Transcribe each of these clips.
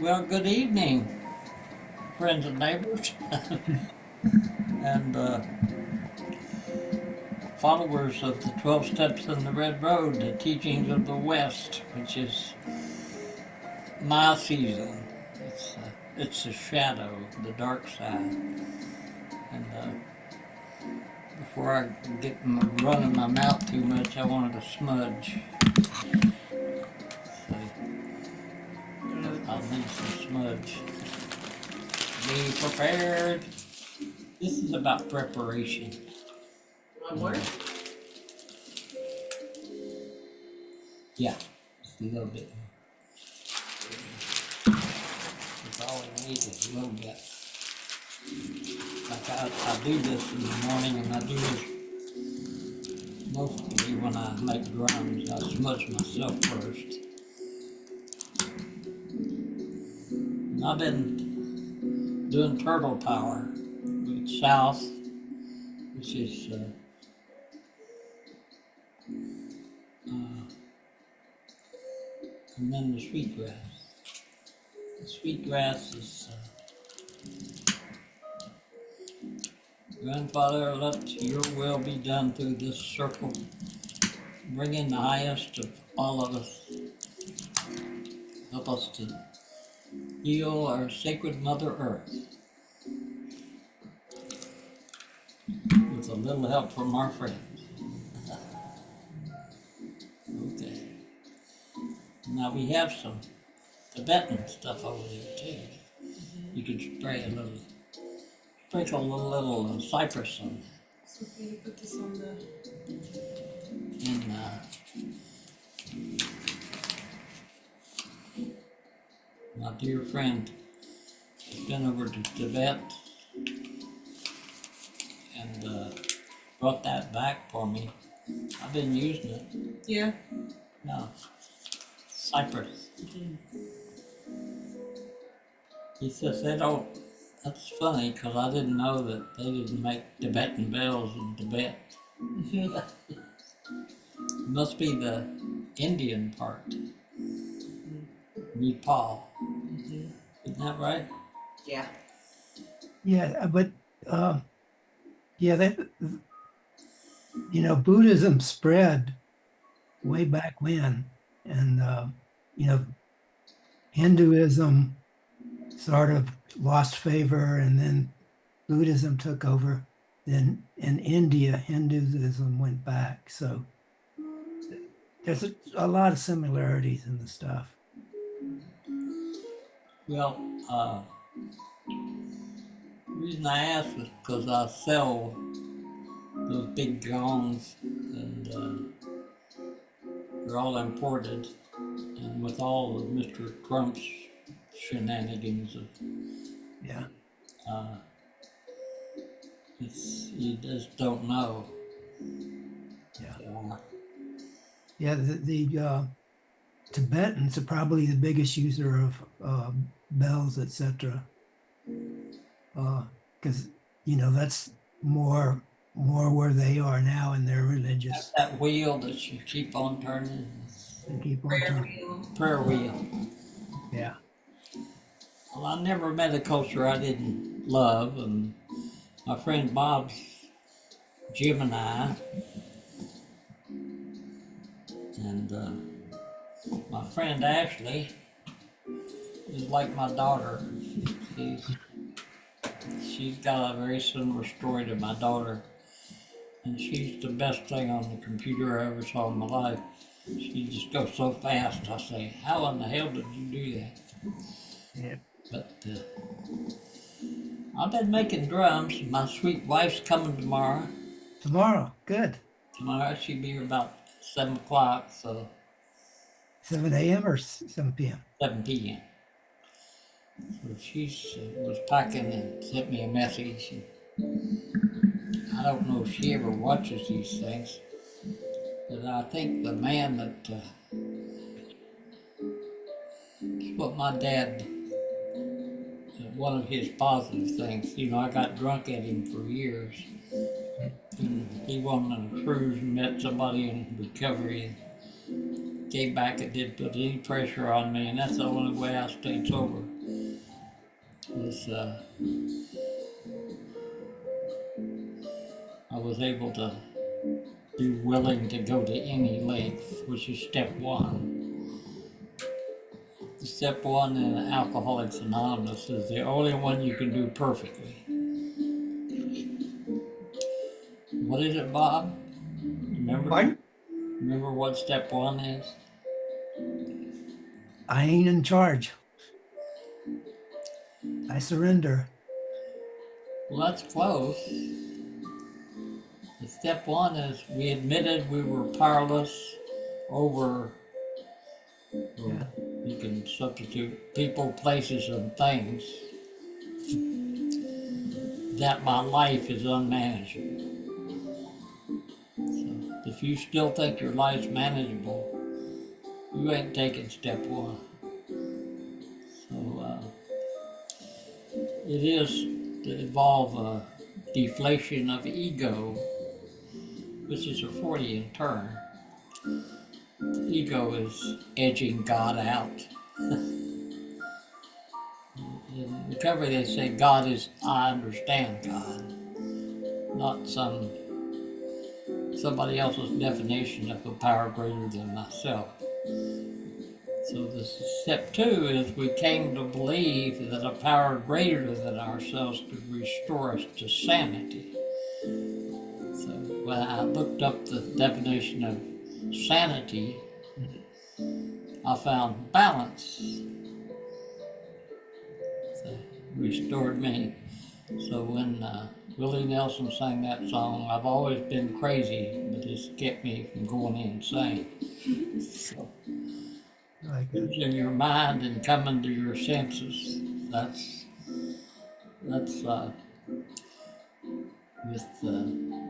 Well, good evening, friends and neighbors, and followers of the 12 Steps in the Red Road, the teachings of the West, which is my season. It's the shadow, the dark side. And before I get running my mouth too much, I wanted to smudge. So I'll need some smudge. Be prepared. This is about preparation. One more? Yeah, just a little bit. That's all we need is a little bit. Like I do this in the morning, and I do this mostly when I make drums. I smudge myself first. And I've been doing turtle power with South, which is and then the sweetgrass. The sweetgrass is Grandfather, let your will be done through this circle, bringing the highest of all of us. Help us to heal our sacred Mother Earth with a little help from our friends. Okay. Now we have some Tibetan stuff over there too. You could sprinkle a little cypress on that. So can you put this on the... And my dear friend has been over to Tibet and brought that back for me. I've been using it. Yeah. No, cypress. He says they don't. That's funny because I didn't know that they didn't make Tibetan bells in Tibet. It must be the Indian part. Nepal. Isn't that right? Yeah. Yeah, but that Buddhism spread way back when, and Hinduism sort of lost favor, and then Buddhism took over. Then in India, Hinduism went back. So there's a lot of similarities in the stuff. Well, the reason I ask is because I sell those big gongs, and they're all imported, and with all of Mr. Trump's shenanigans of Yeah. you just don't know. Yeah. Yeah, the Tibetans are probably the biggest user of bells, etc. Because that's more where they are now in their religious. That wheel that you keep on turning. And keep on Prayer turning. wheel. Prayer wheel. Yeah. Well, I never met a culture I didn't love, and my friend Bob's Gemini, and my friend Ashley is like my daughter. She's got a very similar story to my daughter, and she's the best thing on the computer I ever saw in my life. She just goes so fast. I say, how in the hell did you do that? Yeah. But I've been making drums. My sweet wife's coming tomorrow. Tomorrow, good. Tomorrow she'll be here about 7 o'clock, so 7 a.m. or 7 p.m. 7 p.m. So she was packing and sent me a message. I don't know if she ever watches these things, but I think the man that what my dad, one of his positive things, I got drunk at him for years. And he went on a cruise and met somebody in recovery and came back and didn't put any pressure on me, and that's the only way I stayed sober. was I was able to be willing to go to any length, which is step one. Step one in Alcoholics Anonymous is the only one you can do perfectly. What is it, Bob? Remember? Pardon? Remember what step one is? I ain't in charge. I surrender. Well, that's close. Step one is we admitted we were powerless over, Yeah. you can substitute people, places, and things, that my life is unmanageable. So if you still think your life's manageable, you ain't taking step one. So it is to involve a deflation of ego, which is a Freudian term. Ego is edging God out. In recovery, they say God is, I understand God, not somebody else's definition of a power greater than myself. So this step two is we came to believe that a power greater than ourselves could restore us to sanity. So when I looked up the definition of sanity, I found balance. So restored me. So when Willie Nelson sang that song, I've always been crazy, but it's kept me from going insane. So Like losing your mind and coming to your senses. That's with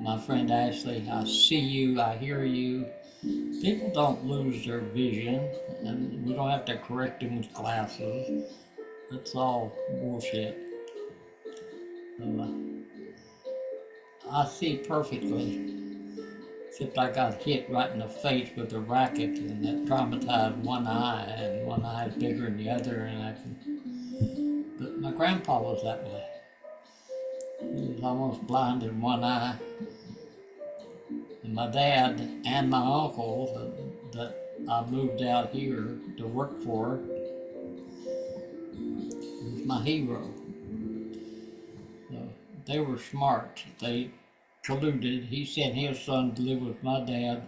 my friend Ashley. I see you, I hear you. People don't lose their vision, and we don't have to correct them with glasses. That's all bullshit. So, I see perfectly, except I got hit right in the face with a racket, and that traumatized one eye, and one eye is bigger than the other, and I can. But my grandpa was that way. He was almost blind in one eye. And my dad and my uncle that I moved out here to work for was my hero. So they were smart. They colluded. He sent his son to live with my dad,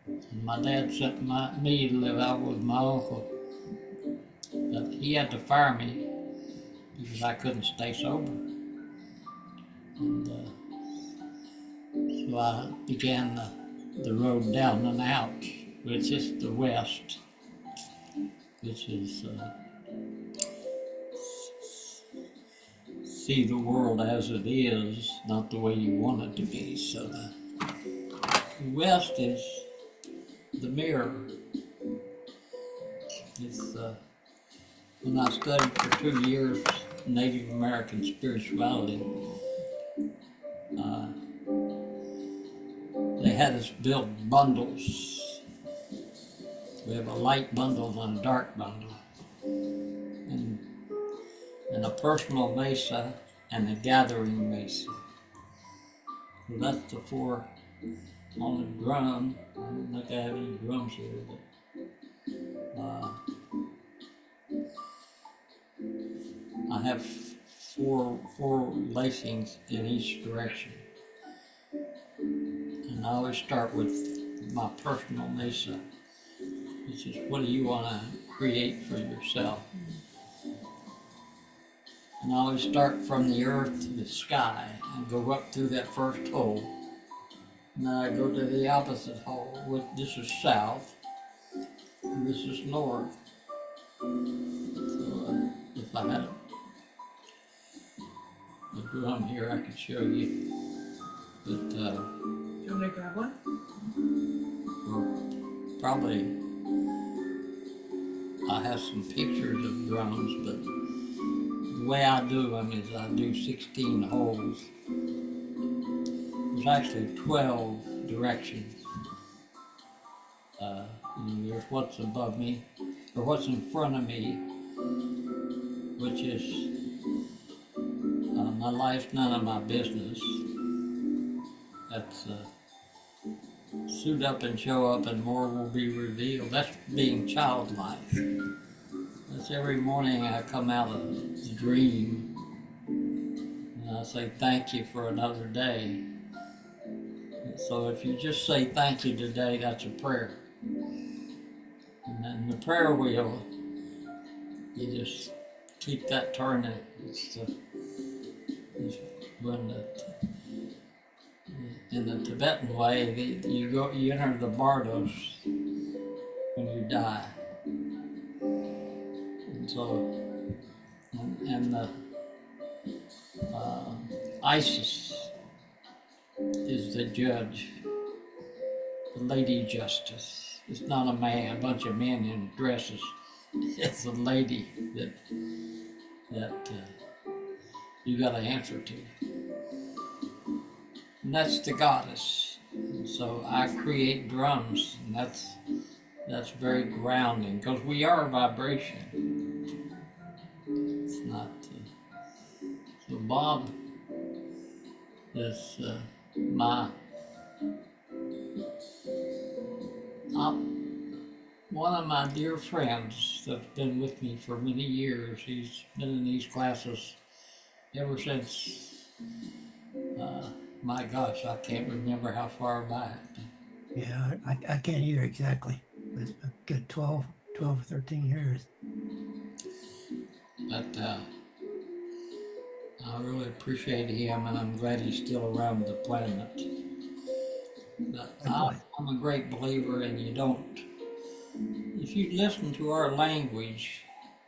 and my dad sent me to live out with my uncle. But he had to fire me because I couldn't stay sober. And so I began the road down and out, which is the west, which is see the world as it is, not the way you want it to be. So the west is the mirror. It's when I studied for 2 years Native American spirituality, uh, they had us build bundles. We have a light bundle and a dark bundle, and a personal mesa and a gathering mesa. So that's the four on the drum. I don't think I have any drums here, but I have four lacings in each direction. And I always start with my personal mesa, which is what do you want to create for yourself? And I always start from the earth to the sky and go up through that first hole. And then I go to the opposite hole, which this is south, and this is north. So if I had a drum here, I could show you. But Do you want me to grab one? or probably I have some pictures of drums, but the way I do them is I do 16 holes. There's actually 12 directions. There's what's above me, or what's in front of me, which is my life's none of my business. That's suit up and show up and more will be revealed. That's being childlike. That's every morning I come out of the dream and I say thank you for another day. So if you just say thank you today, that's a prayer. And then the prayer wheel, you just keep that turning. It's when in the Tibetan way, you enter the bardos when you die. And so, and the Isis is the judge, the lady justice. It's not a man, a bunch of men in dresses. It's a lady that you got to answer to. And that's the goddess. And so I create drums, and that's very grounding because we are vibration. It's not. So Bob is my one of my dear friends that's been with me for many years. He's been in these classes ever since. My gosh, I can't remember how far back. Yeah, I can't either exactly. But it's a good 12 or 13 years. But I really appreciate him, and I'm glad he's still around the planet. But I'm a great believer, and if you listen to our language,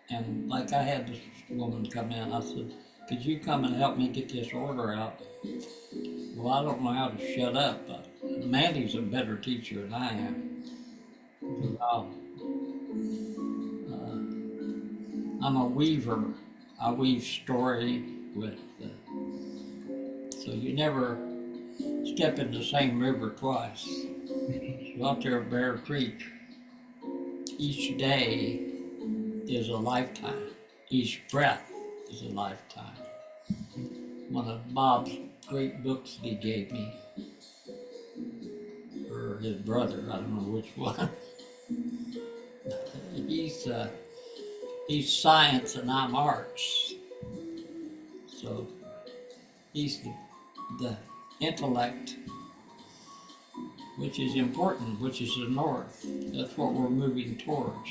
and like I had this woman come in, I said, could you come and help me get this order out? Well, I don't know how to shut up, but Mandy's a better teacher than I am. I'm a weaver. I weave story with, so you never step in the same river twice. So out there at Bear Creek, each day is a lifetime. Each breath is a lifetime. One of Bob's great books that he gave me, or his brother, I don't know which one. He's science and I'm arts. So he's the intellect, which is important, which is the north. That's what we're moving towards.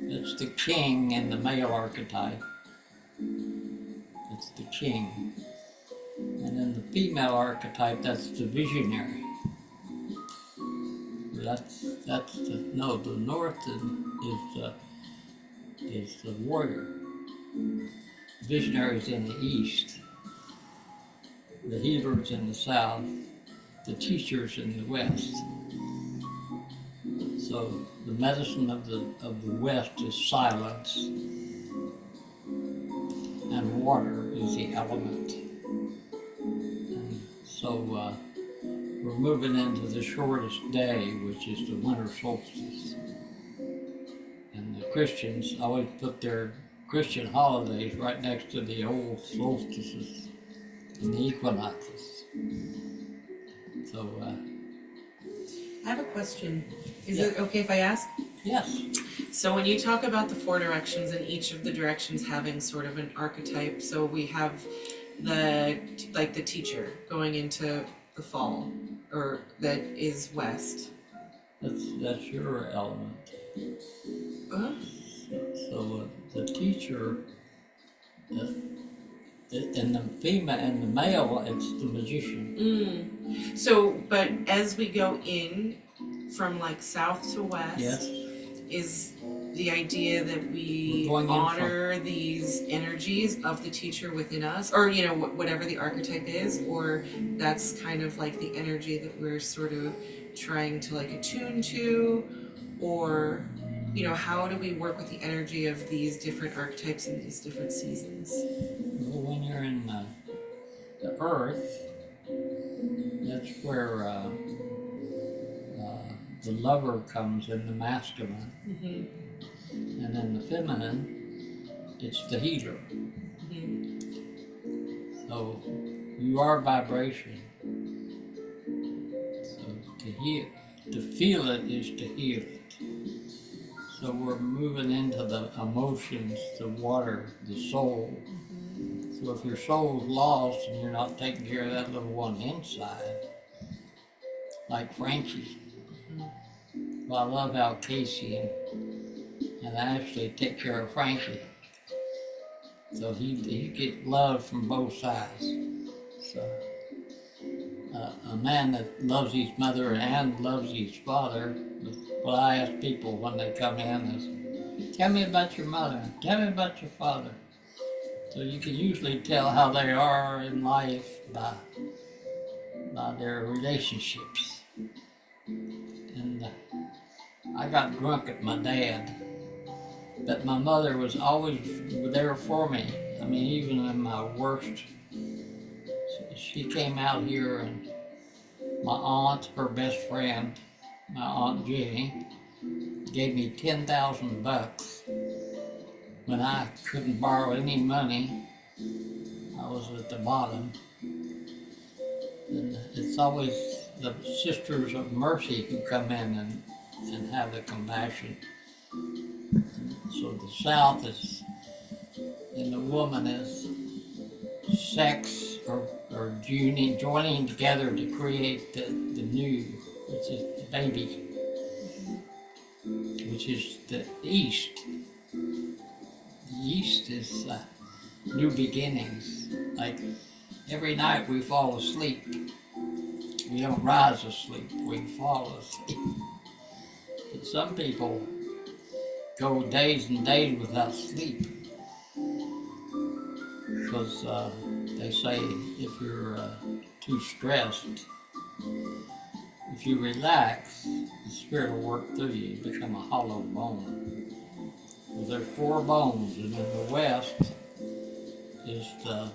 It's the king and the male archetype. It's the king. And then the female archetype, that's the visionary. The north is the warrior. Visionaries in the east. The healers in the south. The teachers in the west. So the medicine of the west is silence, and water is the element. And so we're moving into the shortest day, which is the winter solstice. And the Christians always put their Christian holidays right next to the old solstices and the equinoxes. So I have a question. Is it okay if I ask? yes. So when you talk about the 4 directions and each of the directions having sort of an archetype, so we have the teacher going into the fall, or that is west. That's your element. Uh-huh. So the teacher, and the female and the male, it's the magician. So, but as we go in from like south to west, Yes. is the idea that we honor these energies of the teacher within us, or whatever the archetype is, or that's kind of like the energy that we're sort of trying to like attune to, or how do we work with the energy of these different archetypes in these different seasons? Well, when you're in the earth, that's where the lover comes in, the masculine. Mm-hmm. And then the feminine it's the healer. Mhm. So you are vibration. So to feel it is to heal it. So we're moving into the emotions, the water, the soul. So if your soul's lost and you're not taking care of that little one inside, like Frankie. Well, I love how Casey and Ashley take care of Frankie. So he get love from both sides. So a man that loves his mother and loves his father, what I ask people when they come in is, tell me about your mother, tell me about your father. So you can usually tell how they are in life by their relationships. And I got drunk at my dad, but my mother was always there for me. I mean, even in my worst, she came out here, and my aunt, her best friend, my Aunt Jenny, gave me $10,000 when I couldn't borrow any money. I was at the bottom. And it's always the sisters of mercy who come in and have the compassion. So the South is, in the woman is sex or joining together to create the new, which is the baby, which is the East. The East is new beginnings. Like every night we fall asleep. We don't rise asleep, we fall asleep. But some people go days and days without sleep because they say if you're too stressed, if you relax, the spirit will work through you. You become a hollow bone. Well, there's 4 bones, and in the West is the,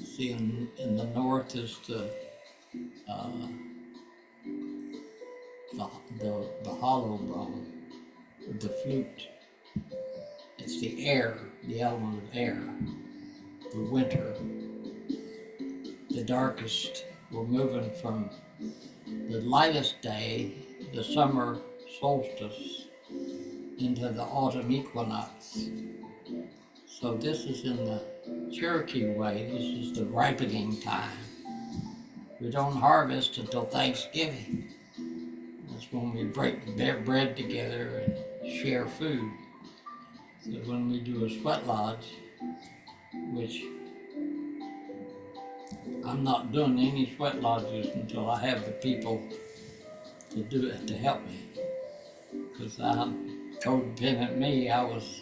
see, in the North is uh, the hollow bone, the flute. It's the air, the element of air, the winter, the darkest. We're moving from the lightest day, the summer solstice, into the autumn equinox. So this is in the Cherokee way, this is the ripening time. We don't harvest until Thanksgiving. That's when we break bread together and share food. So when we do a sweat lodge, which I'm not doing any sweat lodges until I have the people to do it to help me. Because I'm codependent me, I was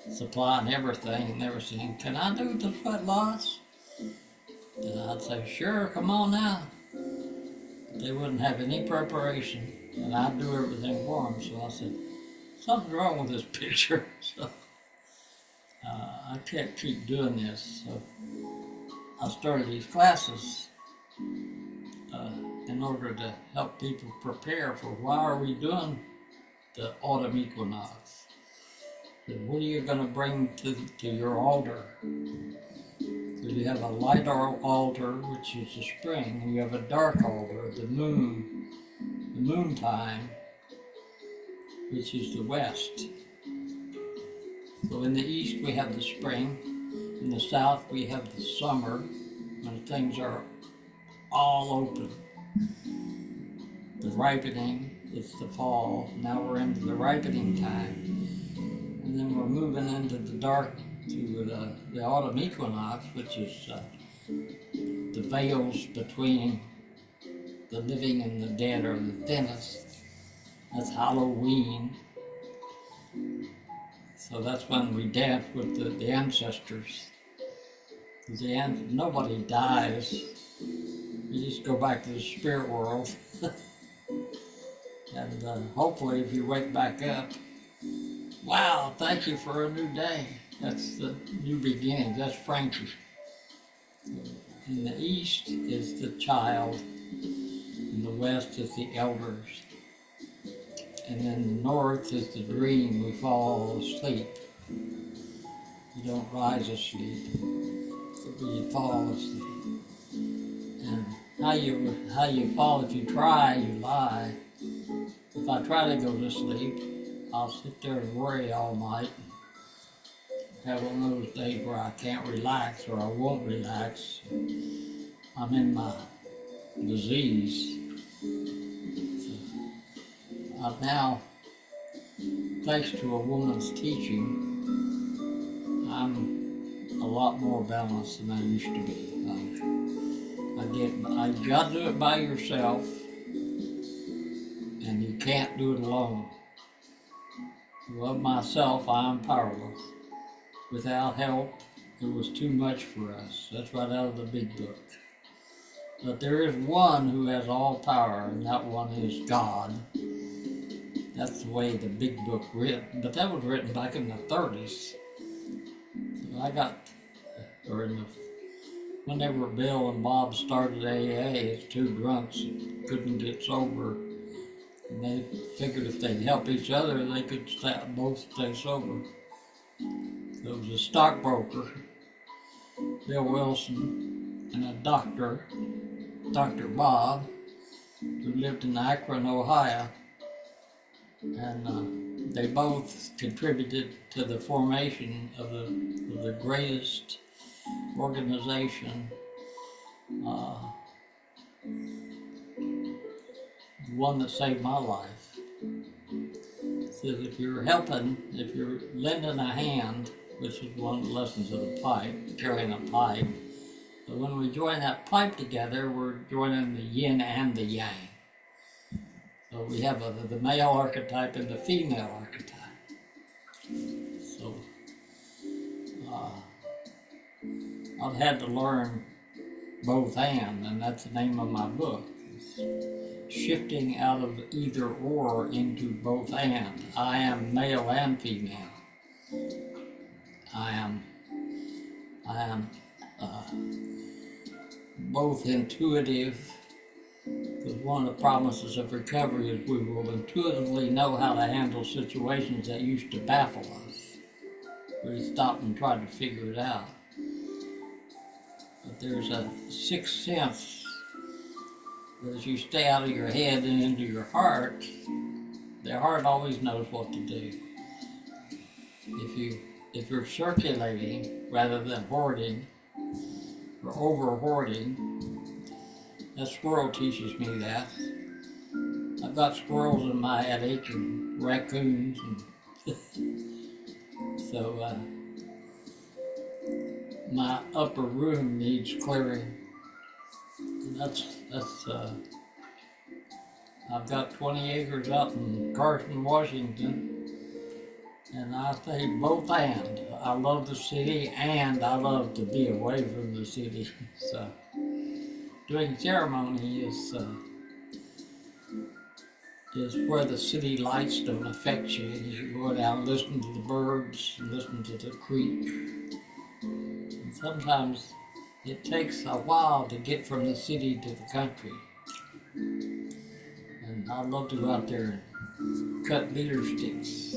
supplying everything and they were saying, can I do the sweat lodge? And I'd say, sure, come on now. But they wouldn't have any preparation and I'd do everything for them. So I said, something's wrong with this picture. So I can't keep doing this. So I started these classes in order to help people prepare for why are we doing the autumn equinox. And what are you going to bring to your altar? So you have a light altar, which is the spring, and you have a dark altar, the moon time, which is the west. So in the east we have the spring, in the south we have the summer, when things are all open. The ripening, it's the fall. Now we're into the ripening time. And then we're moving into the dark to the autumn equinox, which is the veils between the living and the dead are the thinnest. That's Halloween. So that's when we dance with the ancestors. Because nobody dies. You just go back to the spirit world. And hopefully if you wake back up, wow, thank you for a new day. That's the new beginning. That's Frankie. In the east is the child. In the west is the elders. And in the north is the dream. We fall asleep. You don't rise asleep, but you fall asleep. And how you fall, if you try, you lie. If I try to go to sleep, I'll sit there and worry all night. Have one of those days where I can't relax or I won't relax. I'm in my disease. So I've now, thanks to a woman's teaching, I'm a lot more balanced than I used to be. You gotta do it by yourself, and you can't do it alone. Of myself, I am powerless. Without help, it was too much for us. That's right out of the big book. But there is one who has all power, and that one is God. That's the way the big book written, but that was written back in the 30s. So I got, or in the, whenever Bill and Bob started AA, it's two drunks that couldn't get sober. And they figured if they'd help each other, they could both stay sober. There was a stockbroker, Bill Wilson, and a doctor, Dr. Bob, who lived in Akron, Ohio. And they both contributed to the formation of the greatest organization, the one that saved my life. Says if you're helping, if you're lending a hand, which is one of the lessons of the pipe, carrying a pipe. But when we join that pipe together, we're joining the yin and the yang. So we have the male archetype and the female archetype. So I've had to learn both and that's the name of my book. It's shifting out of either or into both and. I am male and female. I am both intuitive, because one of the promises of recovery is we will intuitively know how to handle situations that used to baffle us. We stopped and tried to figure it out. But there's a sixth sense that as you stay out of your head and into your heart, the heart always knows what to do. If you're circulating rather than hoarding or over hoarding, that squirrel teaches me that. I've got squirrels in my attic and raccoons, and so my upper room needs clearing. And I've got 20 acres out in Carson, Washington. And I say both and. I love the city and I love to be away from the city. So doing ceremony is where the city lights don't affect you. You go down and listen to the birds, and listen to the creek. And sometimes it takes a while to get from the city to the country. And I love to go out there and cut beater sticks.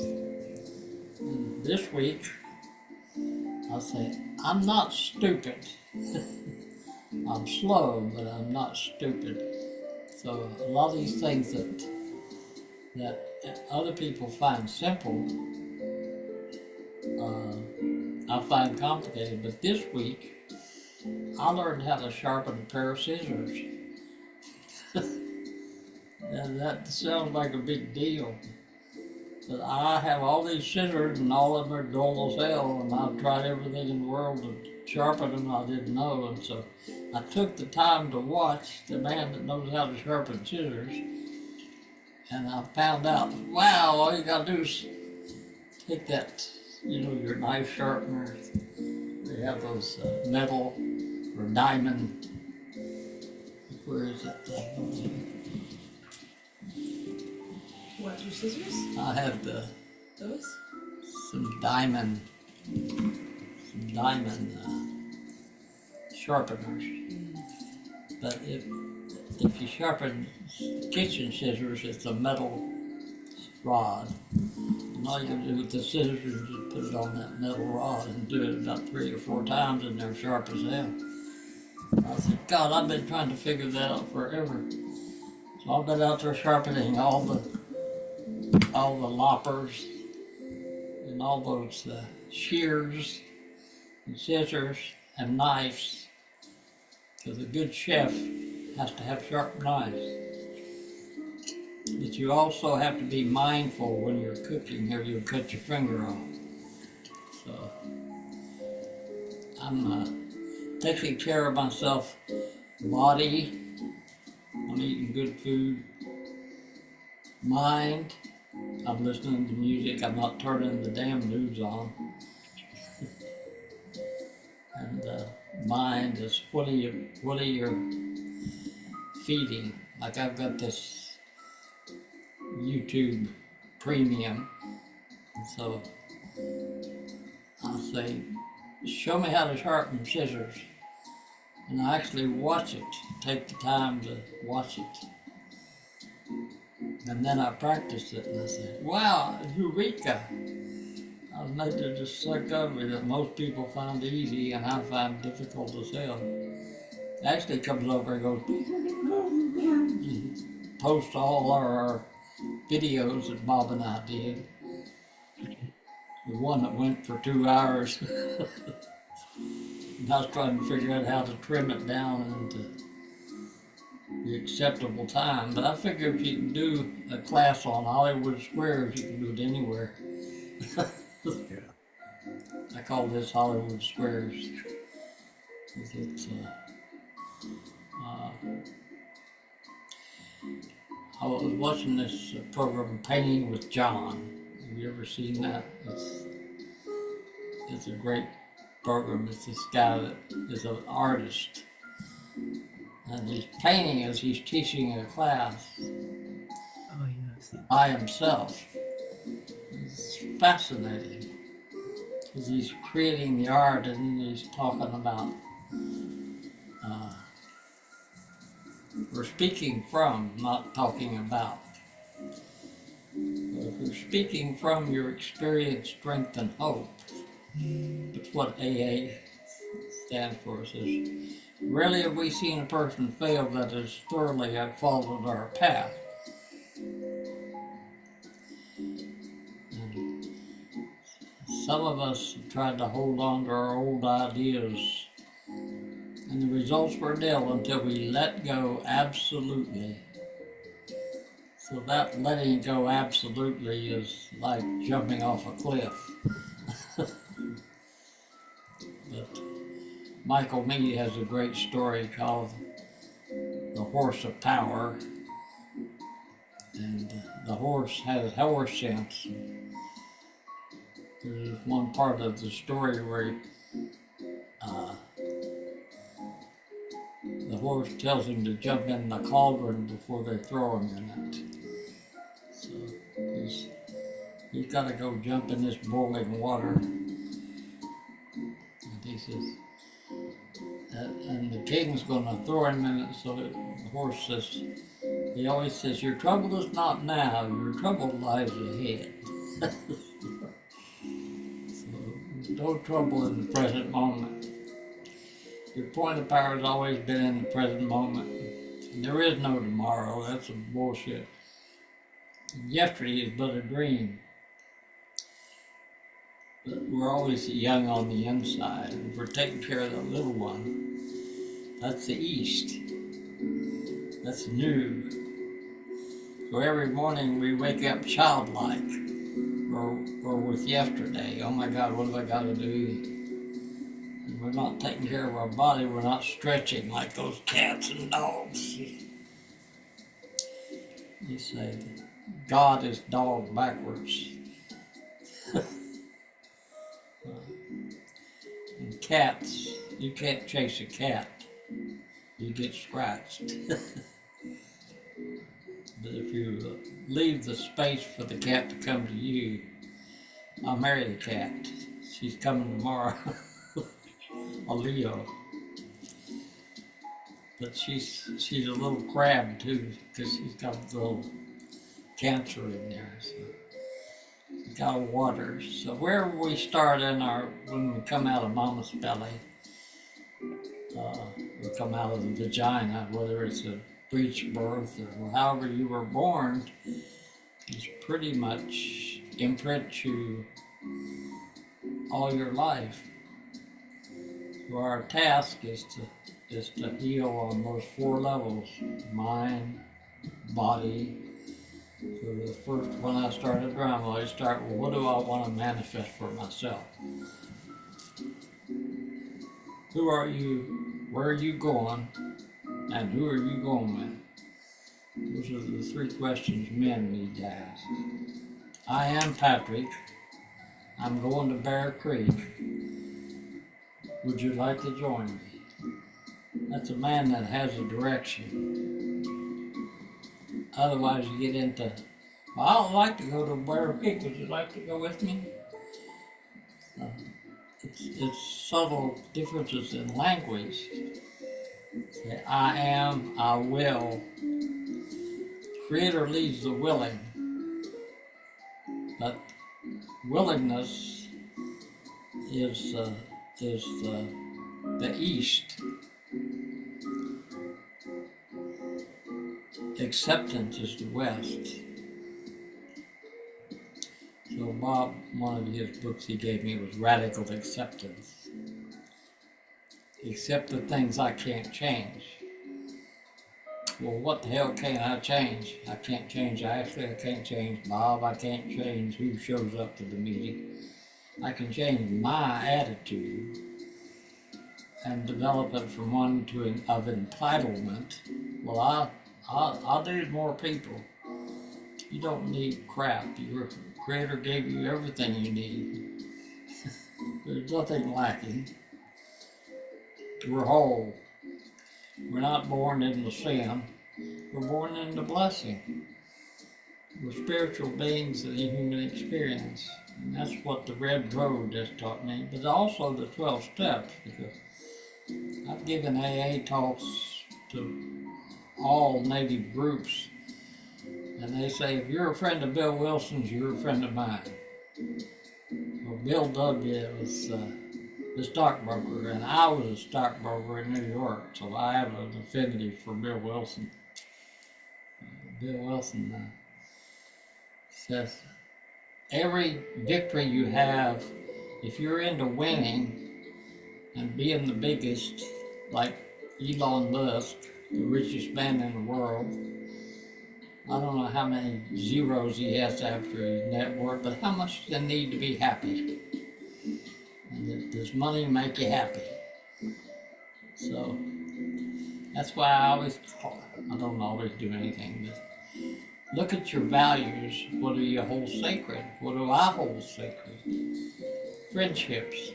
And this week, I'll say, I'm not stupid. I'm slow, but I'm not stupid. So a lot of these things that other people find simple, I find complicated. But this week, I learned how to sharpen a pair of scissors. And that sounds like a big deal. But I have all these scissors and all of them are dull as hell, and I've tried everything in the world to sharpen them. I didn't know, and so I took the time to watch the man that knows how to sharpen scissors, and I found out, wow, all you gotta do is take that, your knife sharpener. They have those metal or diamond, where is that thing? What, your scissors? I have Those? some diamond sharpeners. But if you sharpen kitchen scissors, it's a metal rod. And all you can do with the scissors is just put it on that metal rod and do it about 3 or 4 times, and they're sharp as hell. I said, God, I've been trying to figure that out forever. So I've been out there sharpening all the loppers and all those shears and scissors and knives, because a good chef has to have sharp knives. But you also have to be mindful when you're cooking, or you'll cut your finger off. So I'm taking care of myself, body, I'm eating good food, mind, I'm listening to music, I'm not turning the damn news on. And mind is what are you feeding? Like I've got this YouTube premium, and so I'll say, show me how to sharpen scissors, and I actually watch it, take the time to watch it, and then I practice it, and I say, wow, Eureka! I was made to just discover that most people find easy and I find difficult as hell. Actually comes over and goes, post all our videos that Bob and I did. The one that went for 2 hours. And I was trying to figure out how to trim it down into the acceptable time. But I figure if you can do a class on Hollywood squares, you can do it anywhere. Yeah. I call this Hollywood squares. It's, I was watching this program, Painting with John. Have you ever seen that? It's a great program. It's this guy that is an artist, and he's painting as he's teaching a class Oh, yes. by himself. It's fascinating because he's creating the art, and he's talking about we're speaking from, not talking about. But if you're speaking from your experience, strength, and hope, that's what AA stands for. It says, rarely have we seen a person fail that has thoroughly followed our path. And some of us tried to hold on to our old ideas, and the results were nil until we let go absolutely. So that letting go absolutely is like jumping off a cliff. But Michael Meade has a great story called The Horse of Power. And the horse has horse sense. There's one part of the story where the horse tells him to jump in the cauldron before they throw him in it. So he's got to go jump in this boiling water. And he says, and the king's going to throw him in it. So the horse says, he always says, your trouble is not now, your trouble lies ahead. So no trouble in the present moment. Your point of power has always been in the present moment. There is no tomorrow. That's some bullshit. Yesterday is but a dream. But we're always young on the inside. And if we're taking care of the little one, that's the East. That's new. So every morning we wake up childlike, or with yesterday. Oh my God, what have I got to do? And we're not taking care of our body. We're not stretching like those cats and dogs. You say, God is dog backwards. And cats, you can't chase a cat. You get scratched. But if you leave the space for the cat to come to you, I'll marry the cat. She's coming tomorrow. A Leo. But she's a little crab too, because she's got a little cancer in there. So got water. So wherever we start when we come out of mama's belly, we come out of the vagina, whether it's a breech birth or however you were born, is pretty much imprint you all your life. So our task is to heal on those 4 levels: mind, body. So the first, when I started drama, I start with, what do I want to manifest for myself? Who are you? Where are you going? And who are you going with? Those are the 3 questions men need to ask. I am Patrick. I'm going to Bear Creek. Would you like to join me? That's a man that has a direction. Otherwise you get into, well, I don't like to go to Bear Creek. Would you like to go with me? It's subtle differences in language. Say, I am, I will. Creator leads the willing, but willingness is the east. Acceptance is the west. So Bob, one of his books he gave me was Radical Acceptance. Accept the things I can't change. Well, what the hell can't I change? I can't change Ashley, I can't change Bob, I can't change who shows up to the meeting. I can change my attitude and develop it from one of entitlement. Well, I'll do more people. You don't need crap. Your Creator gave you everything you need. There's nothing lacking. We're whole. We're not born into sin. We're born into blessing. We're spiritual beings in the human experience. And that's what the Red Road has taught me, but also the 12 steps, because I've given AA talks to all Native groups, and they say, if you're a friend of Bill Wilson's, you're a friend of mine. Well, Bill W. was the stockbroker, and I was a stockbroker in New York, so I have an affinity for Bill Wilson. Bill Wilson says, every victory you have, if you're into winning and being the biggest, like Elon Musk, the richest man in the world, I don't know how many zeros he has after his net worth, but how much does he need to be happy? And does money make you happy? So that's why I always talk. I don't always do anything, but look at your values. What do you hold sacred? What do I hold sacred? Friendships.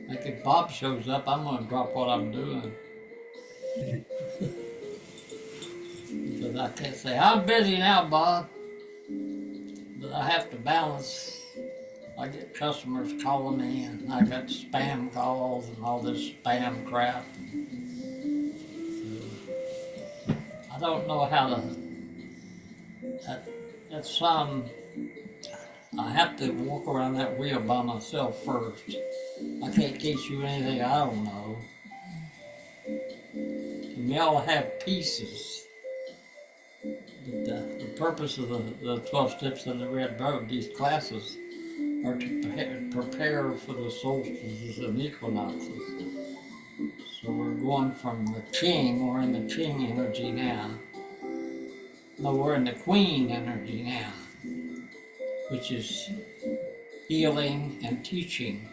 Like if Bob shows up, I'm going to drop what I'm doing. Because I can't say, I'm busy now, Bob. But I have to balance. I get customers calling me, and I got spam calls and all this spam crap. So I don't know how to. At some, I have to walk around that wheel by myself first. I can't teach you anything I don't know. And we all have pieces. But the purpose of the 12 steps in the Red Road, these classes, are to prepare for the solstices and equinoxes. So we're going from the king, we're in the king energy now. No, we're in the queen energy now, which is healing and teaching.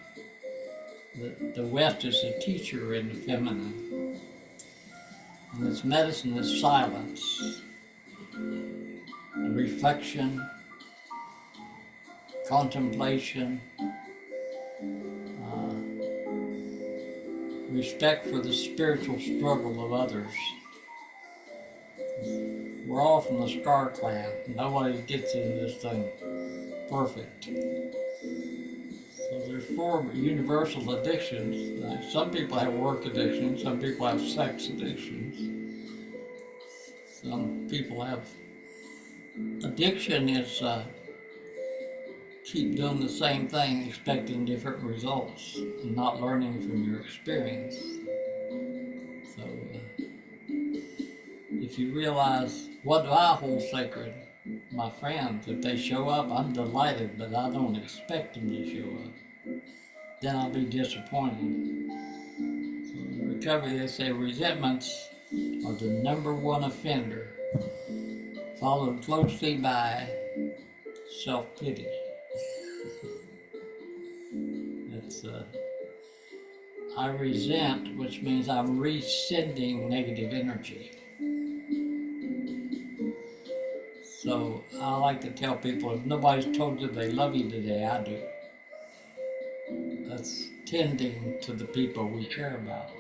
The West is the teacher in the feminine. And its medicine is silence, reflection, contemplation, respect for the spiritual struggle of others. We're all from the Scar clan. Nobody gets into this thing perfect. So there's 4 universal addictions. Some people have work addictions, some people have sex addictions. Some people have addiction is keep doing the same thing, expecting different results, and not learning from your experience. So, if you realize, what do I hold sacred? My friends, if they show up, I'm delighted, but I don't expect them to show up. Then I'll be disappointed. So in recovery, they say resentments are the #1 offender, followed closely by self-pity. It's I resent, which means I'm resending negative energy. So I like to tell people, if nobody's told you they love you today, I do. That's tending to the people we care about.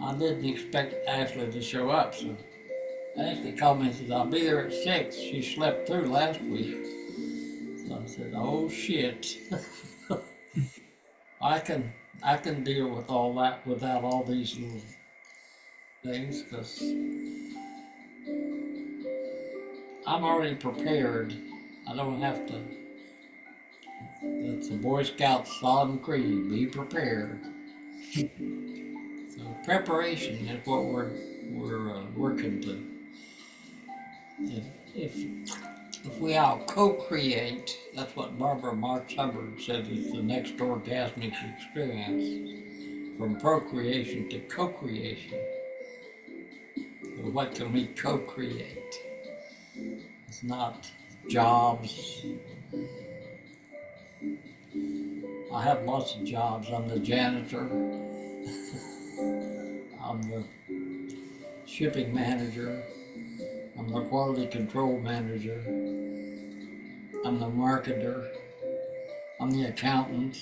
I didn't expect Ashley to show up, so Ashley called me and said, I'll be there at 6. She slept through last week. So I said, oh shit. I can deal with all that without all these little things, because I'm already prepared. I don't have to. That's the Boy Scout solemn creed, be prepared. So preparation is what we're working to. If we all co-create, that's what Barbara Marx Hubbard said is the next orgasmic experience, from procreation to co-creation. So what can we co-create? It's not jobs. I have lots of jobs. I'm the janitor. I'm the shipping manager. I'm the quality control manager. I'm the marketer. I'm the accountant.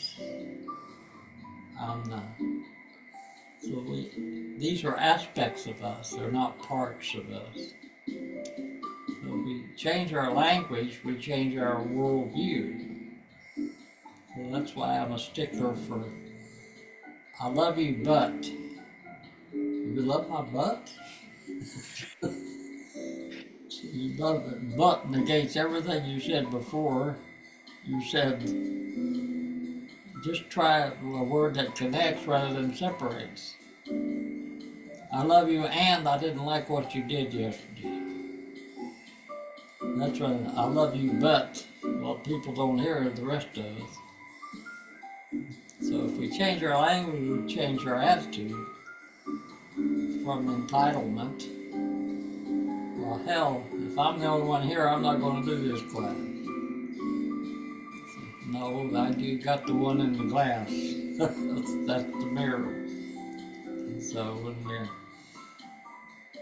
These are aspects of us. They're not parts of us. So if we change our language, we change our worldview. So that's why I'm a stickler for, I love you, but. You love my butt? You love it. But negates everything you said before. You said, just try a word that connects rather than separates. I love you and I didn't like what you did yesterday. That's right. I love you, but what people don't hear are the rest of us. So if we change our language, we change our attitude from entitlement. Well, hell, if I'm the only one here, I'm not going to do this class. No, you got the one in the glass. That's the mirror. And so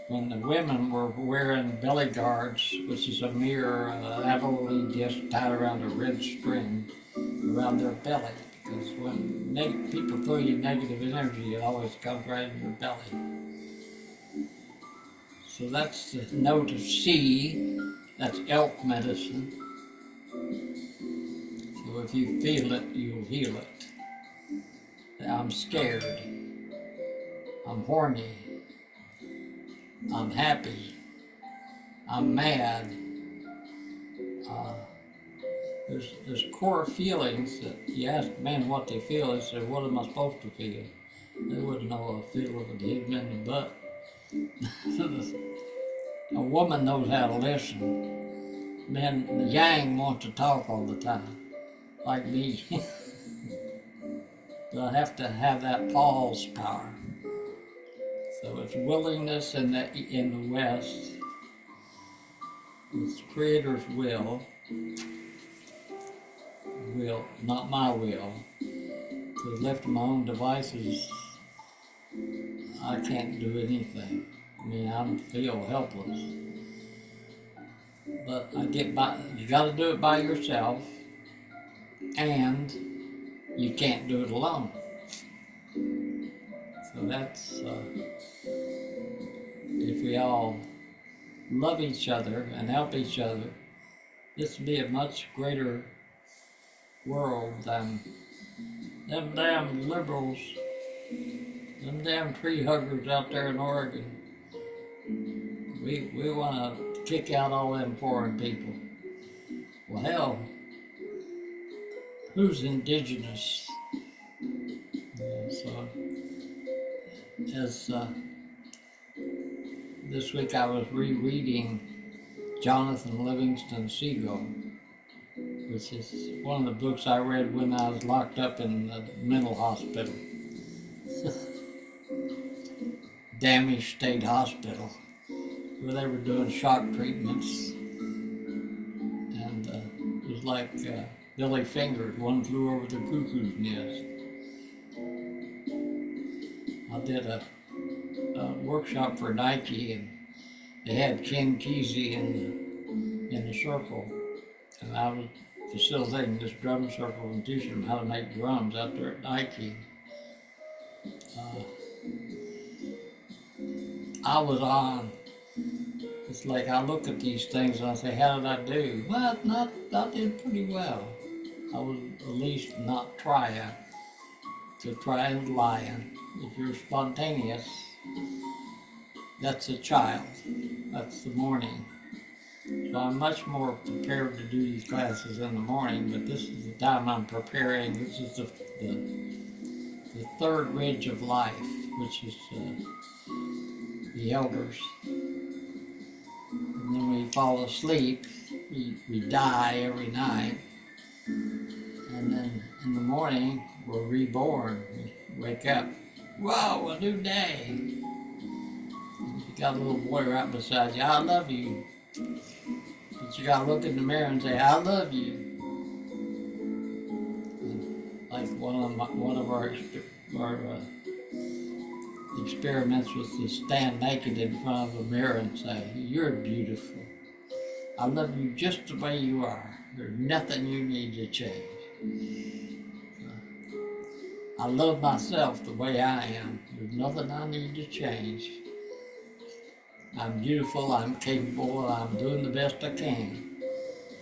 when the women were wearing belly guards, which is a mirror, heavily just tied around a red string around their belly, because when people throw you negative energy, it always comes right in your belly. So that's the note of C. That's elk medicine. So if you feel it, you'll heal it. I'm scared. I'm horny. I'm happy. I'm mad. There's core feelings that you ask men what they feel. They say, what am I supposed to feel? They wouldn't know a feel of a hitting in the butt. A woman knows how to listen. Men, the yang want to talk all the time, like me. But I have to have that pause power. So it's willingness in the West. It's Creator's will, not my will. Because left to my own devices, I can't do anything. I mean, I feel helpless. But I get by. You got to do it by yourself, and you can't do it alone. So that's if we all love each other and help each other, this would be a much greater world than them damn liberals, them damn tree huggers out there in Oregon. We want to kick out all them foreign people. Well, hell, who's indigenous. So, as this week I was rereading Jonathan Livingston Seagull, which is one of the books I read when I was locked up in the mental hospital, Damage State Hospital, where they were doing shock treatments. And it was like Billy Fingered, One Flew Over the Cuckoo's Nest. I did a workshop for Nike, and they had Ken Kesey in the circle, and I was facilitating this drum circle and teaching them how to make drums out there at Nike. I was on. It's like I look at these things and I say, how did I do? Well, I did pretty well. I was at least not trying and lying. If you're spontaneous, that's a child. That's the morning. So I'm much more prepared to do these classes in the morning, but this is the time I'm preparing. This is the third ridge of life, which is the elders. And then we fall asleep, we die every night, and then in the morning we're reborn. We wake up, whoa, a new day. And you got a little boy right beside you, I love you. But you gotta look in the mirror and say, I love you. And like one of our experiments was to stand naked in front of a mirror and say, you're beautiful. I love you just the way you are. There's nothing you need to change. I love myself the way I am. There's nothing I need to change. I'm beautiful, I'm capable, I'm doing the best I can.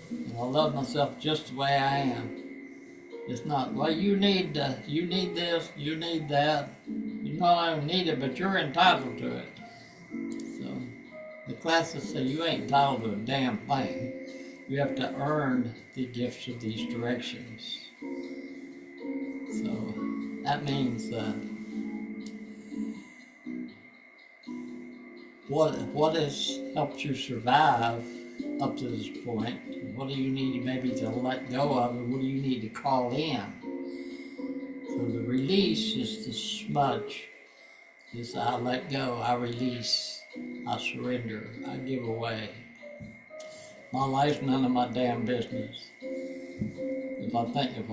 And I love myself just the way I am. It's not, well, you need this, you need that. You know I don't need it, but you're entitled to it. So the classes say you ain't entitled to a damn thing. You have to earn the gifts of these directions. So that means what has helped you survive up to this point? What do you need maybe to let go of, and what do you need to call in? So the release is the smudge. Is I let go, I release, I surrender, I give away. My life's none of my damn business. If I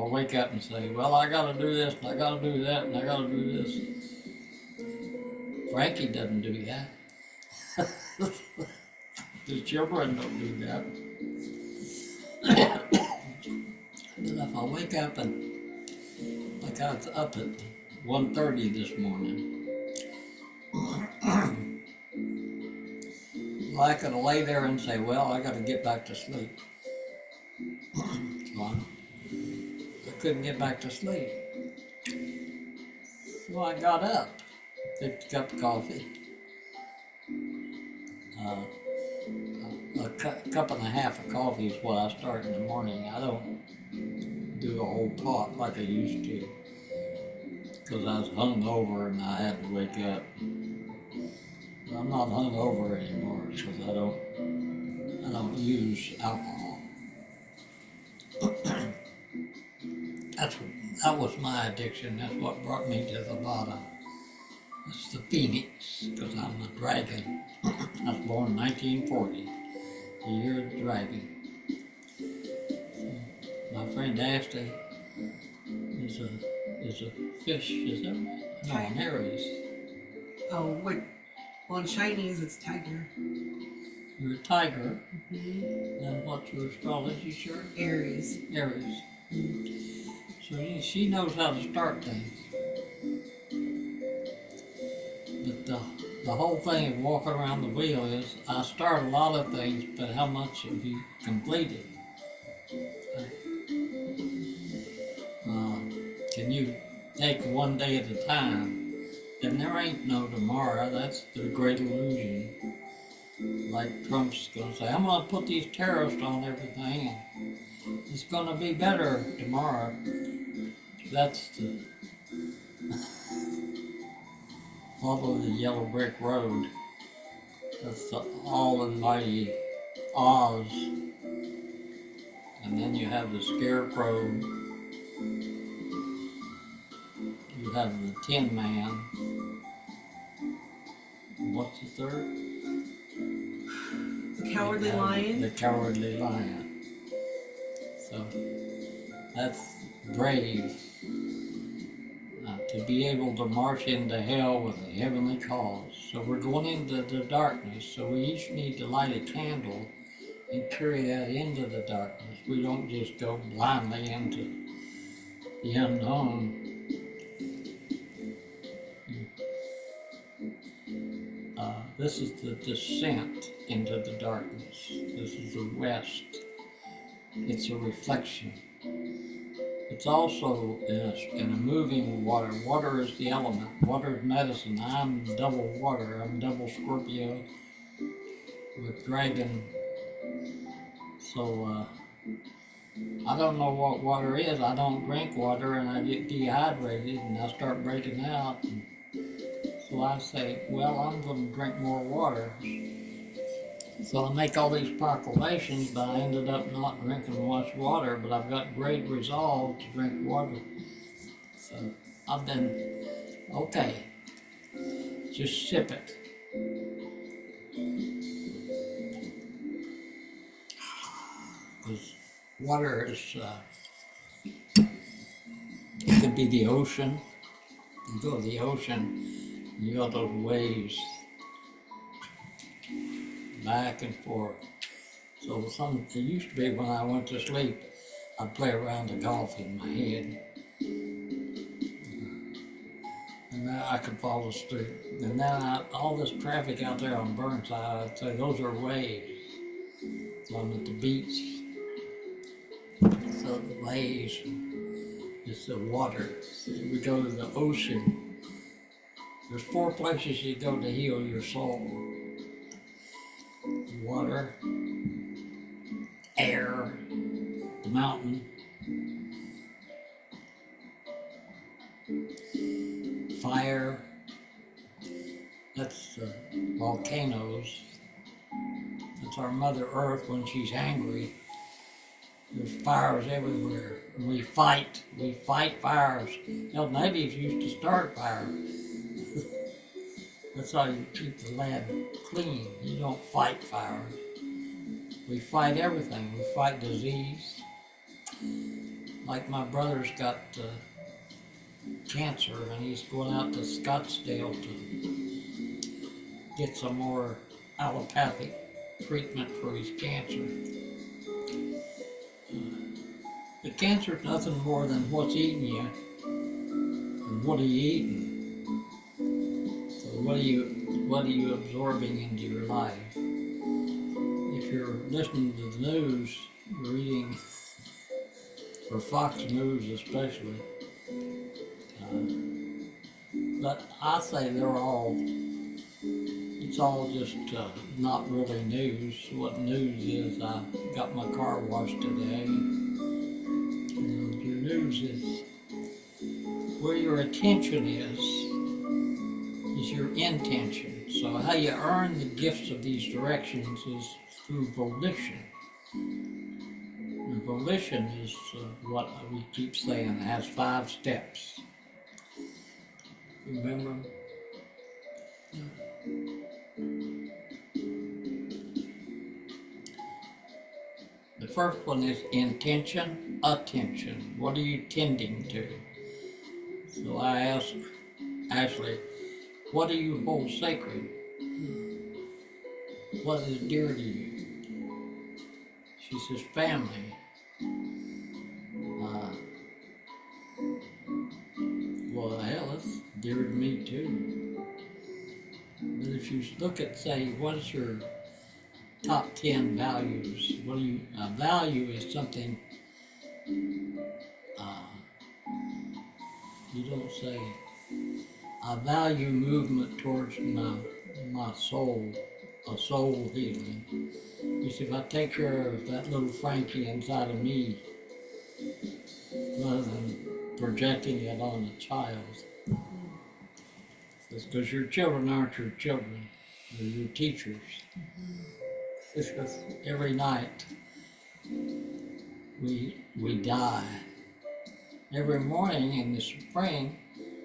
wake up and say, well, I gotta do this, and I gotta do that, and I gotta do this. Frankie doesn't do that. The children don't do that. But if I wake up and, like I was up at 1:30 this morning, well, I could lay there and say, well, I gotta get back to sleep. So I couldn't get back to sleep. So I got up, picked a cup of coffee. A cup and a half of coffee is what I start in the morning. I don't do a whole pot like I used to, because I was hungover and I had to wake up. But I'm not hungover anymore because I don't use alcohol. That was my addiction. That's what brought me to the bottom. It's the phoenix, because I'm a dragon. I was born in 1940, the year of the dragon. My friend Ashley is a fish, is that right? No, an Aries. Oh, well, in Chinese it's tiger. You're a tiger. Mm-hmm. And what's your astrology chart? Aries. Aries. So she knows how to start things. But the whole thing of walking around the wheel is, I start a lot of things, but how much have you completed? Can you take one day at a time? And there ain't no tomorrow. That's the great illusion. Like Trump's gonna say, I'm gonna put these tariffs on everything, and It's gonna be better tomorrow. That's the follow the yellow brick road. That's the almighty Oz. And then you have the scarecrow. You have the Tin Man. What's the third? The Cowardly Lion. The Cowardly Lion. So that's brave. To be able to march into hell with a heavenly cause. So we're going into the darkness. So we each need to light a candle and carry that into the darkness. We don't just go blindly into the unknown. This is the descent into the darkness. This is the west. It's a reflection. It's also in a moving water. Water is the element. Water is medicine. I'm double water. I'm double Scorpio with dragon. So I don't know what water is. I don't drink water, and I get dehydrated, and I start breaking out. And so I say, well, I'm going to drink more water. So I make all these proclamations, but I ended up not drinking much water, but I've got great resolve to drink water. So I've been, okay, just sip it. Because water is, it could be the ocean. You go to the ocean, you got those waves back and forth. So it used to be when I went to sleep, I'd play around the golf in my head. And then I could fall asleep. And then all this traffic out there on Burnside, I'd say those are waves. So I'm at the beach. So the waves, it's the water. So we go to the ocean. There's 4 places you go to heal your soul. Water, air, the mountain, fire, that's volcanoes. That's our Mother Earth when she's angry. There's fires everywhere. We fight fires. Hell, natives used to start fires. That's how you keep the land clean. You don't fight fires. We fight everything. We fight disease. Like my brother's got cancer, and he's going out to Scottsdale to get some more allopathic treatment for his cancer. The cancer is nothing more than what's eating you and what are you eating. So what are you absorbing into your life? If you're listening to the news, reading, or Fox News especially, but I say it's all just not really news. What news is, I got my car washed today. Your news is where your attention is your intention. So how you earn the gifts of these directions is through volition. And volition is what we keep saying, it has 5 steps. Remember? The first one is intention, attention. What are you tending to? So I asked Ashley, what do you hold sacred? What is dear to you? She says, family. Well, hell, it's dear to me too. But if you look at, say, what is your top 10 values? A value is something, you don't say, I value movement towards my soul. a soul healing. He said, if I take care of that little Frankie inside of me, rather than projecting it on a child, it's because your children aren't your children, they're your teachers. It's because every night we die. Every morning in the spring,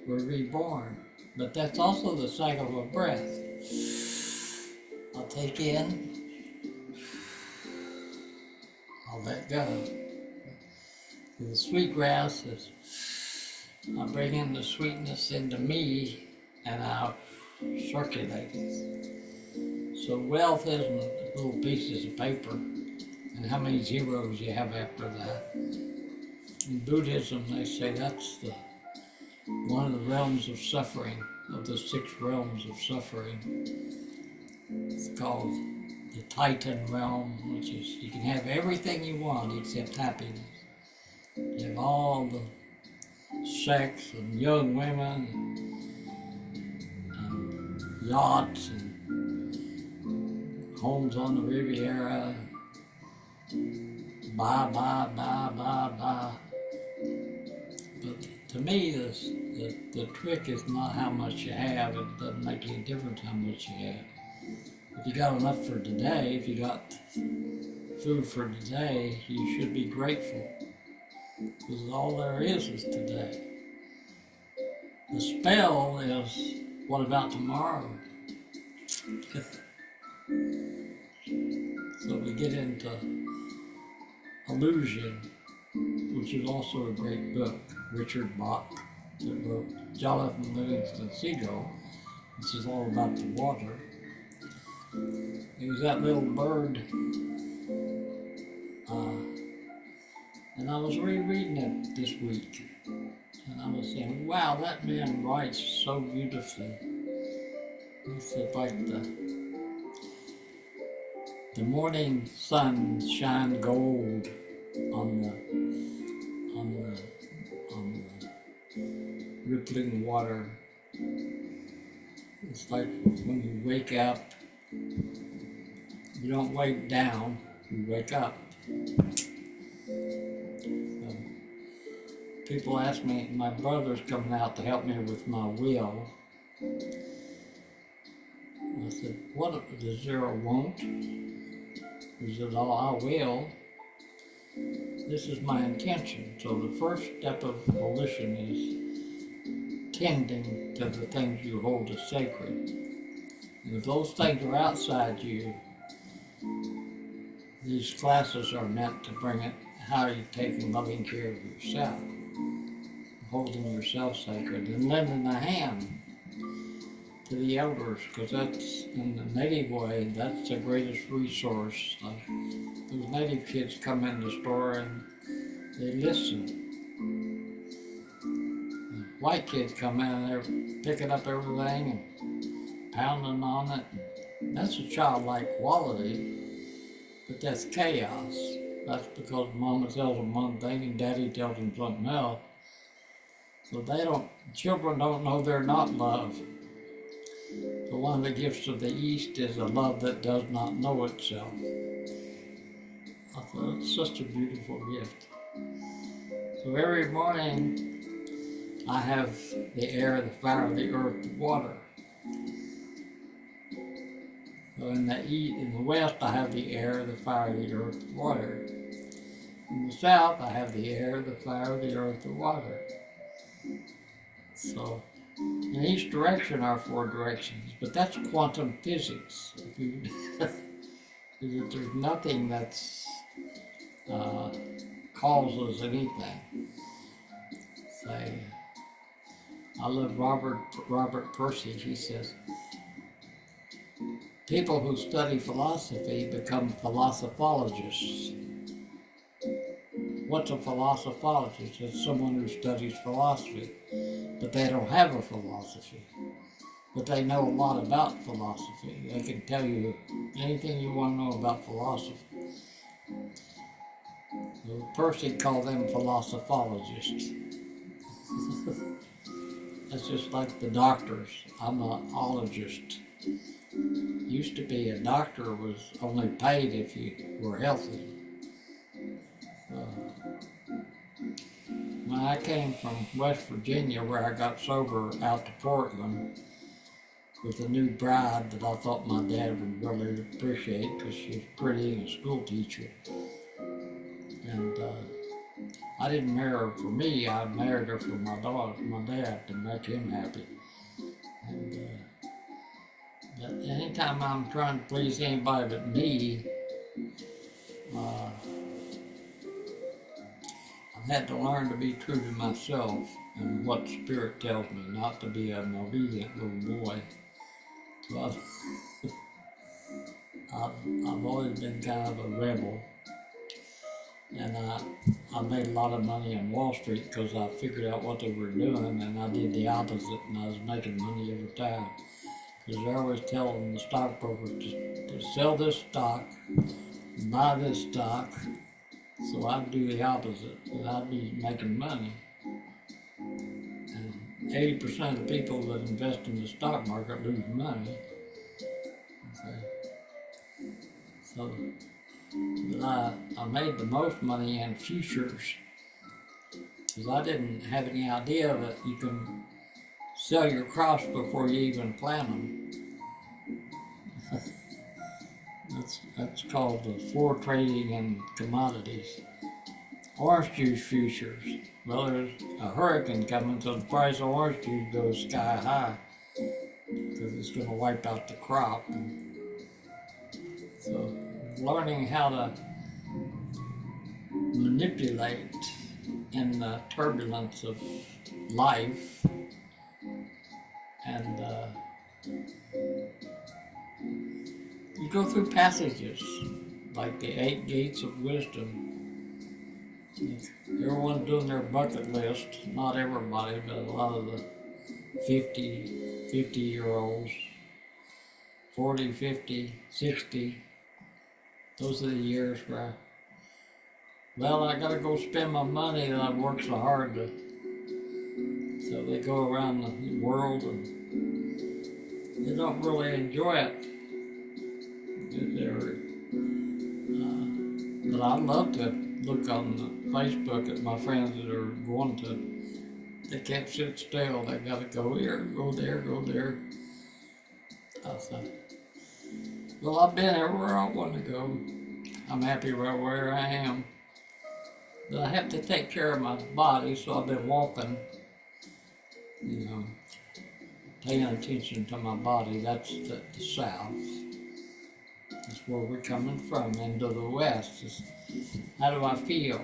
we're reborn. But that's also the cycle of breath. I'll take in, I'll let go. The sweetgrass is, I bring in the sweetness into me and I'll circulate it. So wealth isn't little pieces of paper and how many zeros you have after that. In Buddhism, they say that's one of the realms of suffering, of the 6 realms of suffering. It's called the Titan realm, which is you can have everything you want except happiness. You have all the sex and young women and yachts and homes on the Riviera. Bye, bye, bye, bye, bye. But to me, the trick is not how much you have. It doesn't make any difference how much you have. If you got enough for today, if you got food for today, you should be grateful. Because all there is today. The spell is, what about tomorrow? So we get into Illusion, which is also a great book. Richard Bach that wrote Jonathan Livingston Seagull. This is all about the water. It was that little bird, and I was rereading it this week, and I was saying, wow, that man writes so beautifully. He said, like the morning sun shine gold on the rippling water. It's like when you wake up, you don't wake down, you wake up. People ask me, my brother's coming out to help me with my will. I said, what is there a won't? He said, oh, I will. This is my intention. So the first step of volition is tending to the things you hold as sacred. And if those things are outside you, these classes are meant to bring it how you taking loving care of yourself, holding yourself sacred, and lending a hand to the elders, because that's, in the native way, that's the greatest resource. Like, those native kids come in the store and they listen. The white kids come in and they're picking up everything and pounding on it. That's a childlike quality, but that's chaos. That's because mama tells them one thing and daddy tells them something else. So children don't know they're not loved. So one of the gifts of the East is a love that does not know itself. I thought it's such a beautiful gift. So every morning I have the air, the fire, the earth, the water. So in the West I have the air, the fire, the earth, the water. In the South I have the air, the fire, the earth, the water. So in each direction are 4 directions, but that's quantum physics. There's nothing that's causes anything. Say, I love Robert Percy. He says, people who study philosophy become philosophologists. What's a philosophologist? It's someone who studies philosophy, but they don't have a philosophy. But they know a lot about philosophy. They can tell you anything you want to know about philosophy. So Percy called them philosophologists. That's just like the doctors. I'm an ologist. used to be a doctor was only paid if you were healthy. When I came from West Virginia, where I got sober, out to Portland with a new bride that I thought my dad would really appreciate because she was pretty and a school teacher. And I didn't marry her for me, I married her for my dad, to make him happy. And but anytime I'm trying to please anybody but me, I've had to learn to be true to myself and what Spirit tells me, not to be an obedient little boy. So I've always been kind of a rebel. And I made a lot of money in Wall Street because I figured out what they were doing, and I did the opposite, and I was making money every time. Because they're always telling the stockbrokers to sell this stock, buy this stock. So I'd do the opposite, and I'd be making money. And 80% of the people that invest in the stock market lose money. Okay. So, but I made the most money in futures because I didn't have any idea that you can sell your crops before you even plant them. That's called the floor trading in commodities. Orange juice futures. Well, there's a hurricane coming, so the price of orange juice goes sky high because it's going to wipe out the crop. And so, learning how to manipulate in the turbulence of life, and you go through passages like the 8 gates of wisdom. Everyone's doing their bucket list, not everybody, but a lot of the 50-year-olds, 40, 50, 60, those are the years where, well, I gotta go spend my money that I've worked so hard to. So they go around the world and they don't really enjoy it. But I love to look on Facebook at my friends that are going to, they can't sit still, they gotta go here, go there, go there. I thought, well, I've been everywhere I want to go. I'm happy right where I am. But I have to take care of my body, so I've been walking, paying attention to my body. That's the south. That's where we're coming from, into the west. How do I feel?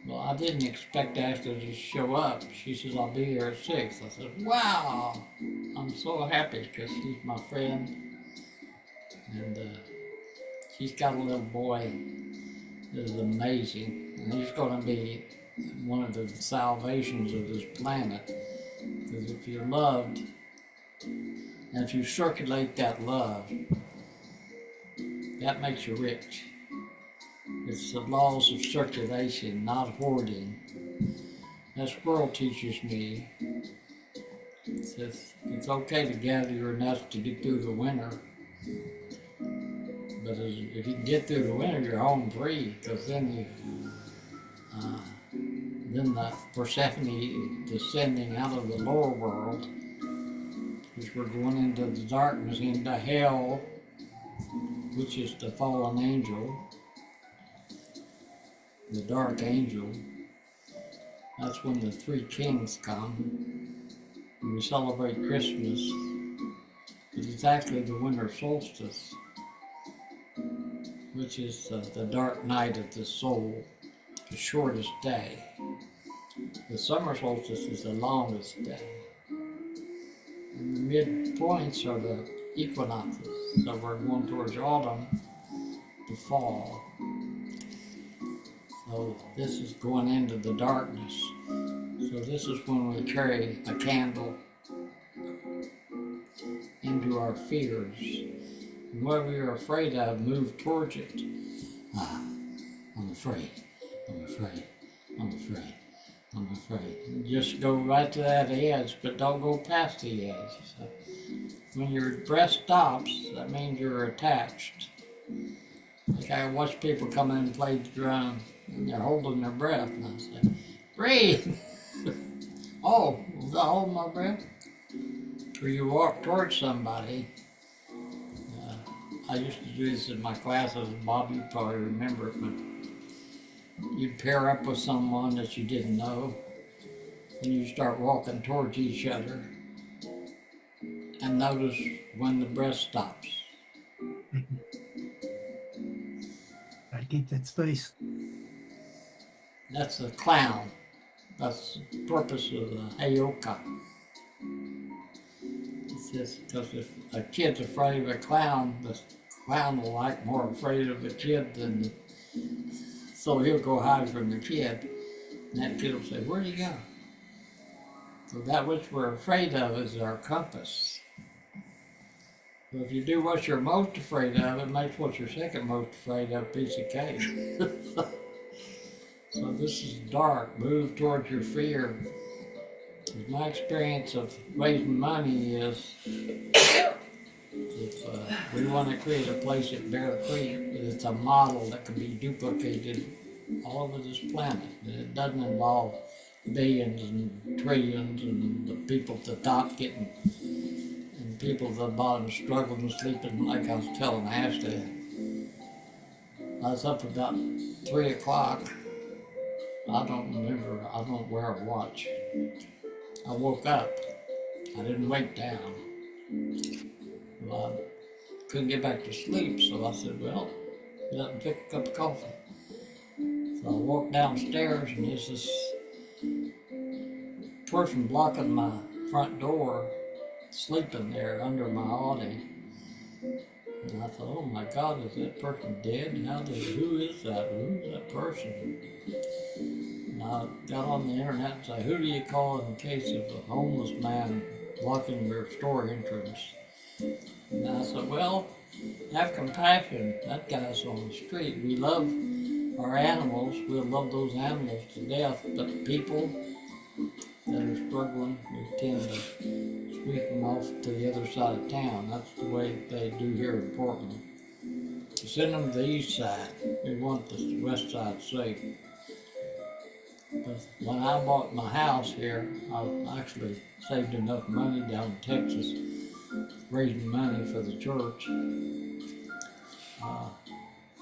Well, I didn't expect Ashley to just show up. She says, I'll be here at 6. I said, wow, I'm so happy because she's my friend. And she's got a little boy that is amazing. And he's going to be one of the salvations of this planet. Because if you're loved, and if you circulate that love, that makes you rich. It's the laws of circulation, not hoarding. That squirrel teaches me. It says it's okay to gather your nuts to get through the winter. But if you can get through the winter, you're home free. Because then the Persephone descending out of the lower world, which we're going into the darkness, into hell, which is the fallen angel, the dark angel. That's when the 3 kings come. And we celebrate Christmas. But it's actually the winter solstice, which is the dark night of the soul, the shortest day. The summer solstice is the longest day. And the midpoints are the equinoxes. So we're going towards autumn to fall. So this is going into the darkness. So this is when we carry a candle into our fears. And what we are afraid of, move towards it. I'm afraid, I'm afraid, I'm afraid, I'm afraid. Just go right to that edge, but don't go past the edge. So when your breath stops, that means you're attached. Like I watch people come in and play the drum, and they're holding their breath, and I say, breathe. Oh, was I holding my breath? Or you walk towards somebody. I used to do this in my classes, and Bob, you probably remember it, but you'd pair up with someone that you didn't know, and you start walking towards each other, and notice when the breath stops. Try to keep that space. That's the clown. That's the purpose of the Heyoka. It's just because if a kid's afraid of a clown, the clown will like more afraid of the kid than the, so he'll go hide from the kid. And that kid will say, where'd he go? So that which we're afraid of is our compass. So if you do what you're most afraid of, it makes what you're second most afraid of a piece of cake. So this is dark. Move towards your fear. My experience of raising money is if we want to create a place at Bear Creek, it's a model that can be duplicated all over this planet. It doesn't involve billions and trillions and the people at the top getting, and people at the bottom struggling, sleeping, like I was telling Ashley. I was up about 3 o'clock. I don't remember, I don't wear a watch. I woke up. I didn't wake down. Well, I couldn't get back to sleep, so I said, well, get up and pick a cup of coffee. So I walked downstairs, and there's this person blocking my front door, sleeping there under my awning. And I thought, oh my God, is that person dead? Who is that? Who's that person? And I got on the internet and said, who do you call in case of a homeless man blocking your store entrance? And I said, well, have compassion. That guy's on the street. We love our animals. We'll love those animals to death, but people that are struggling, we tend to sweep them off to the other side of town. That's the way they do here in Portland. We send them to the east side. We want the west side safe. But when I bought my house here, I actually saved enough money down in Texas, raising money for the church.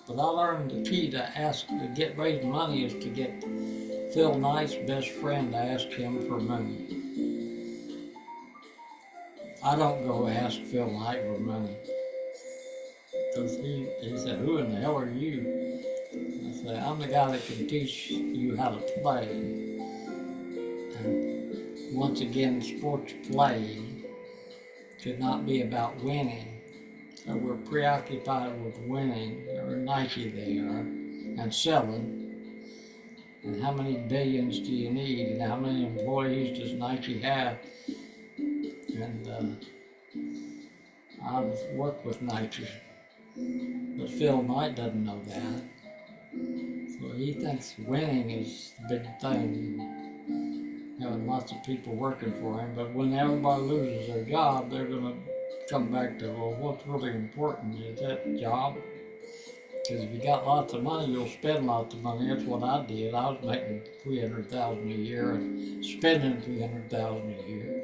But I learned the key to get raising money is to get Phil Knight's best friend to ask him for money. I don't go ask Phil Knight for money. Because he said, who in the hell are you? I said, I'm the guy that can teach you how to play. And once again, sports play should not be about winning. So we're preoccupied with winning, or Nike they are, and selling. And how many billions do you need? And how many employees does Nike have? And I've worked with Nike, but Phil Knight doesn't know that. So he thinks winning is the big thing, having lots of people working for him. But when everybody loses their job, they're going to come back to, well, what's really important is that job. Because if you got lots of money, you'll spend lots of money. That's what I did. I was making $300,000 a year and spending $300,000 a year,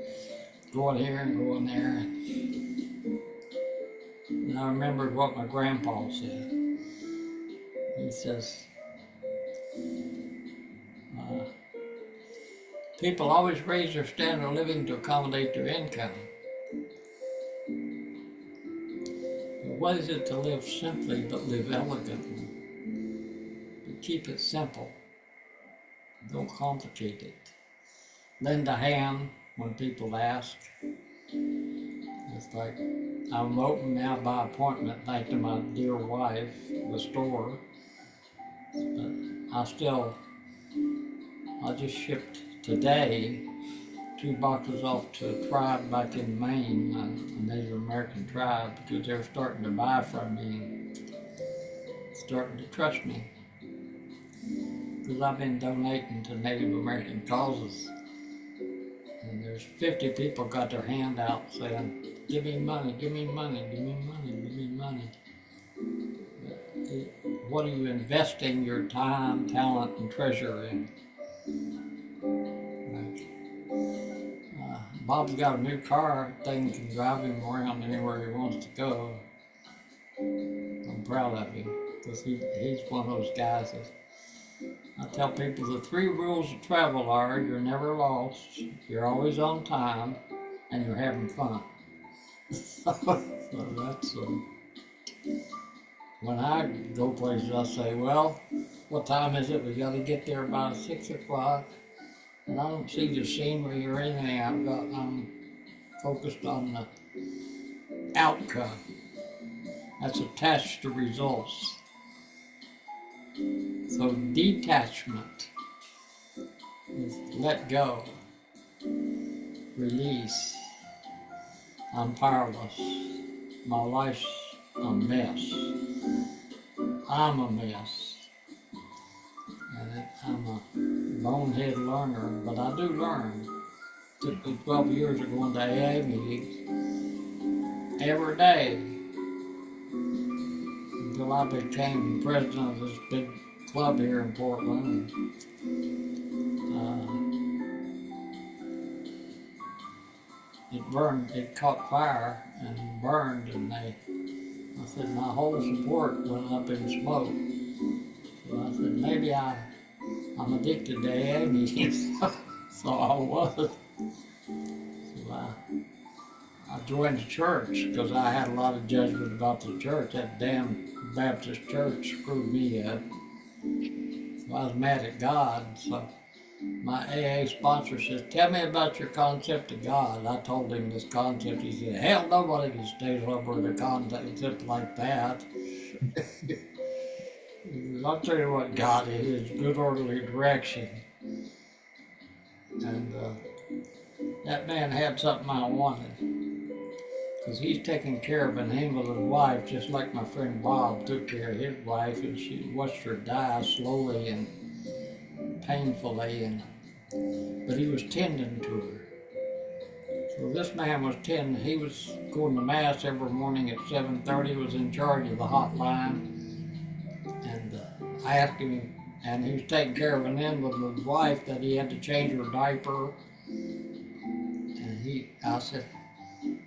going here and going there. And I remembered what my grandpa said. He says, people always raise their standard of living to accommodate their income. But what is it to live simply but live elegantly? But keep it simple. Don't complicate it. Lend a hand when people ask. It's like, I'm open now by appointment, thanks to my dear wife, the store. But I just shipped today 2 boxes off to a tribe back in Maine, a Native American tribe, because they're starting to buy from me and starting to trust me. Because I've been donating to Native American causes. And there's 50 people got their hand out saying, give me money, give me money, give me money, give me money. What are you investing your time, talent, and treasure in? Right. Bob's got a new car. Thing can drive him around anywhere he wants to go. I'm proud of him because he's one of those guys that I tell people the 3 rules of travel are: you're never lost, you're always on time, and you're having fun. So that's when I go places, I say, well, what time is it? We got to get there by 6 o'clock. And I don't see the scenery or anything. I'm focused on the outcome that's attached to results. So detachment is let go, release. I'm powerless. My life's a mess. I'm a mess. And I'm a bonehead learner, but I do learn. It took me 12 years of going to AA meetings every day until I became president of this big club here in Portland. It burned, it caught fire and burned, and I said my whole support went up in smoke. So I said maybe I'm addicted to AA meetings, so I was. So I joined the church because I had a lot of judgment about the church. That damn Baptist church screwed me up. So I was mad at God. So my AA sponsor says, tell me about your concept of God. I told him this concept. He said, hell, nobody can stay up with a concept like that. I'll tell you what God is, good orderly direction. And that man had something I wanted. Because he's taking care of him with his wife, just like my friend Bob took care of his wife, and she watched her die slowly and painfully, but he was tending to her. So this man was tending, he was going to mass every morning at 7:30, was in charge of the hotline, and I asked him, and he was taking care of an end with his wife that he had to change her diaper, and I said,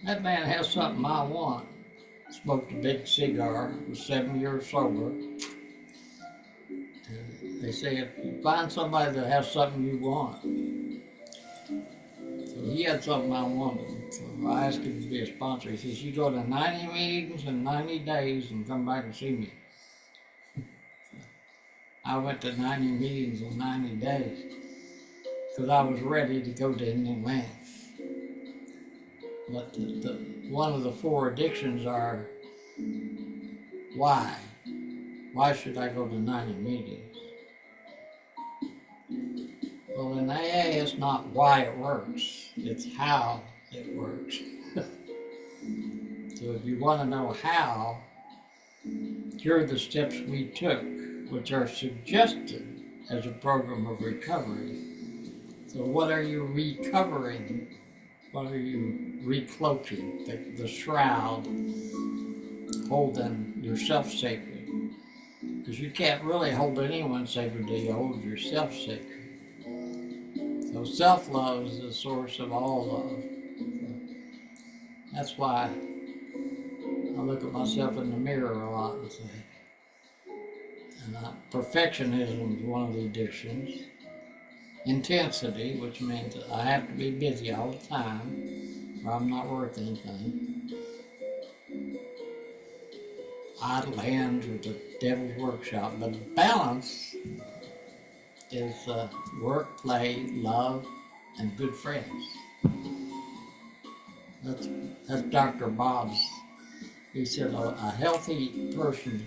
that man has something I want. Smoked a big cigar, was 7 years sober. And they say if you find somebody that has something you want. So he had something I wanted. So I asked him to be a sponsor. He says, you go to 90 meetings in 90 days and come back and see me. I went to 90 meetings in 90 days because I was ready to go to Indian Land. But one of the 4 addictions are, why? Why should I go to 90 meetings? Well, in AA, it's not why it works, it's how it works. So if you want to know how, here are the steps we took, which are suggested as a program of recovery. So what are you recovering? What are you recloaking? The shroud holding yourself sacred. Because you can't really hold anyone sacred until you hold yourself sacred. So self-love is the source of all love. That's why I look at myself in the mirror a lot and say, perfectionism is one of the addictions. Intensity, which means that I have to be busy all the time or I'm not worth anything. Idle hands with the devil's workshop. But balance is work, play, love, and good friends. That's Dr. Bob's. He said a healthy person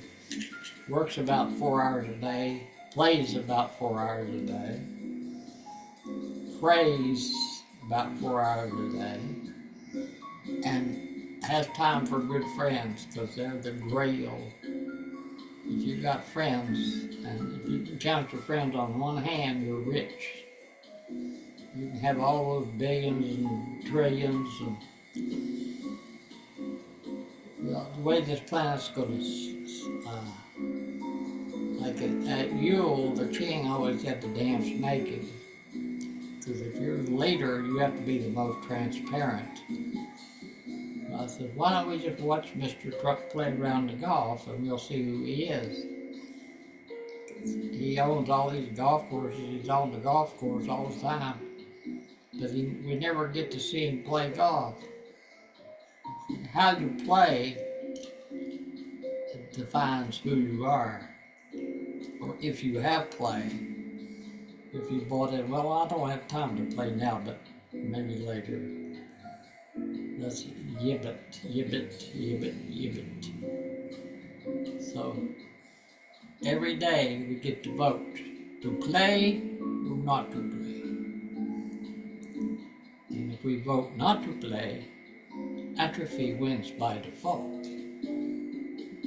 works about 4 hours a day, plays about 4 hours a day, prays about 4 hours a day, and has time for good friends because they're the grail. If you've got friends, and if you can count your friends on one hand, you're rich. You can have all those billions and trillions, the way this planet's going to, like at Yule, the king always had to dance naked. Because if you're the leader, you have to be the most transparent. I said, why don't we just watch Mr. Truck play around the golf and we'll see who he is. He owns all these golf courses, he's on the golf course all the time. But we never get to see him play golf. How you play defines who you are, or if you have play. If you bought it, well, I don't have time to play now, but maybe later. That's yibbit, yibbit, yibbit, yibbit. So every day we get to vote to play or not to play. And if we vote not to play, atrophy wins by default.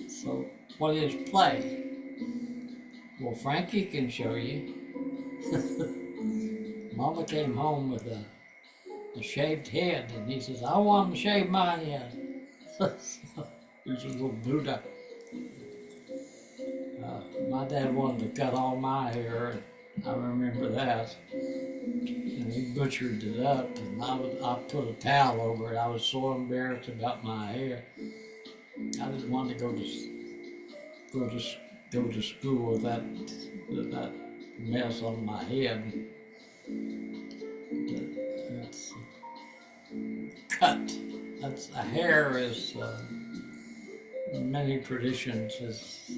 So what is play? Well, Frankie can show you. Mama came home with a shaved head, and he says, I want to shave my head. He's a little Buddha. My dad wanted to cut all my hair, and I remember that. And he butchered it up, and I put a towel over it. I was so embarrassed about my hair. I didn't want to go to school with that mess on my head. It's cut. A hair is in many traditions is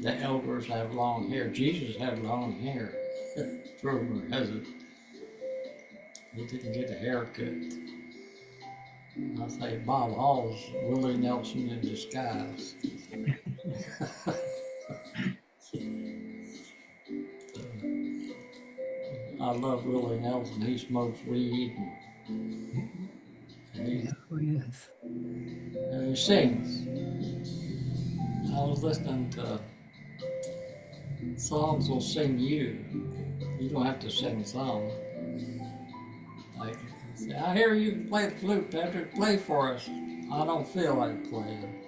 the elders have long hair. Jesus had long hair. Kroger has it. He didn't get a haircut. I say Bob Hall's Willie Nelson in disguise. I love Willie Nelson. He smokes weed and he sings. I was listening to songs will sing you. You don't have to sing songs. Like, I hear you play the flute, Patrick. Play for us. I don't feel like playing.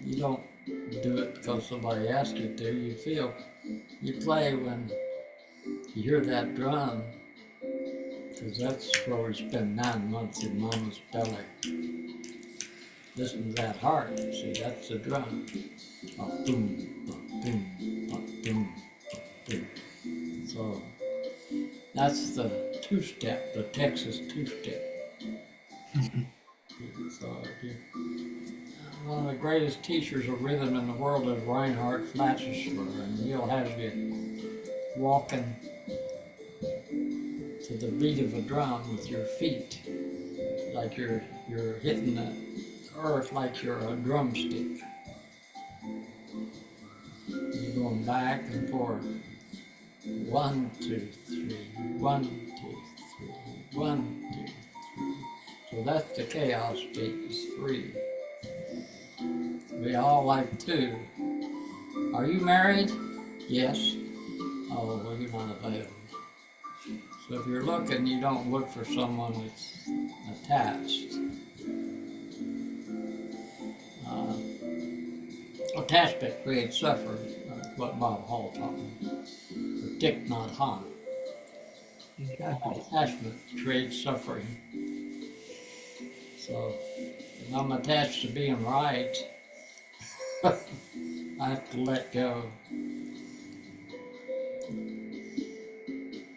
You don't do it because somebody asked you to. You play when you hear that drum, because that's where we spend 9 months in Mama's belly. Listen to that heart. See, that's the drum. Boom, boom, boom, boom. So that's the two-step, the Texas two-step. So one of the greatest teachers of rhythm in the world is Reinhard Flatschler, and he'll have you walking to the beat of a drum with your feet, like you're hitting the earth like you're a drumstick. You're going back and forth. 1, 2, 3, 1, 2, 3, 1, 2, 3. So that's the chaos beat, is 3. We all like 2. Are you married? Yes. Oh, well, you're not available. So if you're looking, you don't look for someone that's attached. Attachment creates suffering. That's what Bob Hall taught me. Dick, not Han. Attachment creates suffering. So if I'm attached to being right, I have to let go.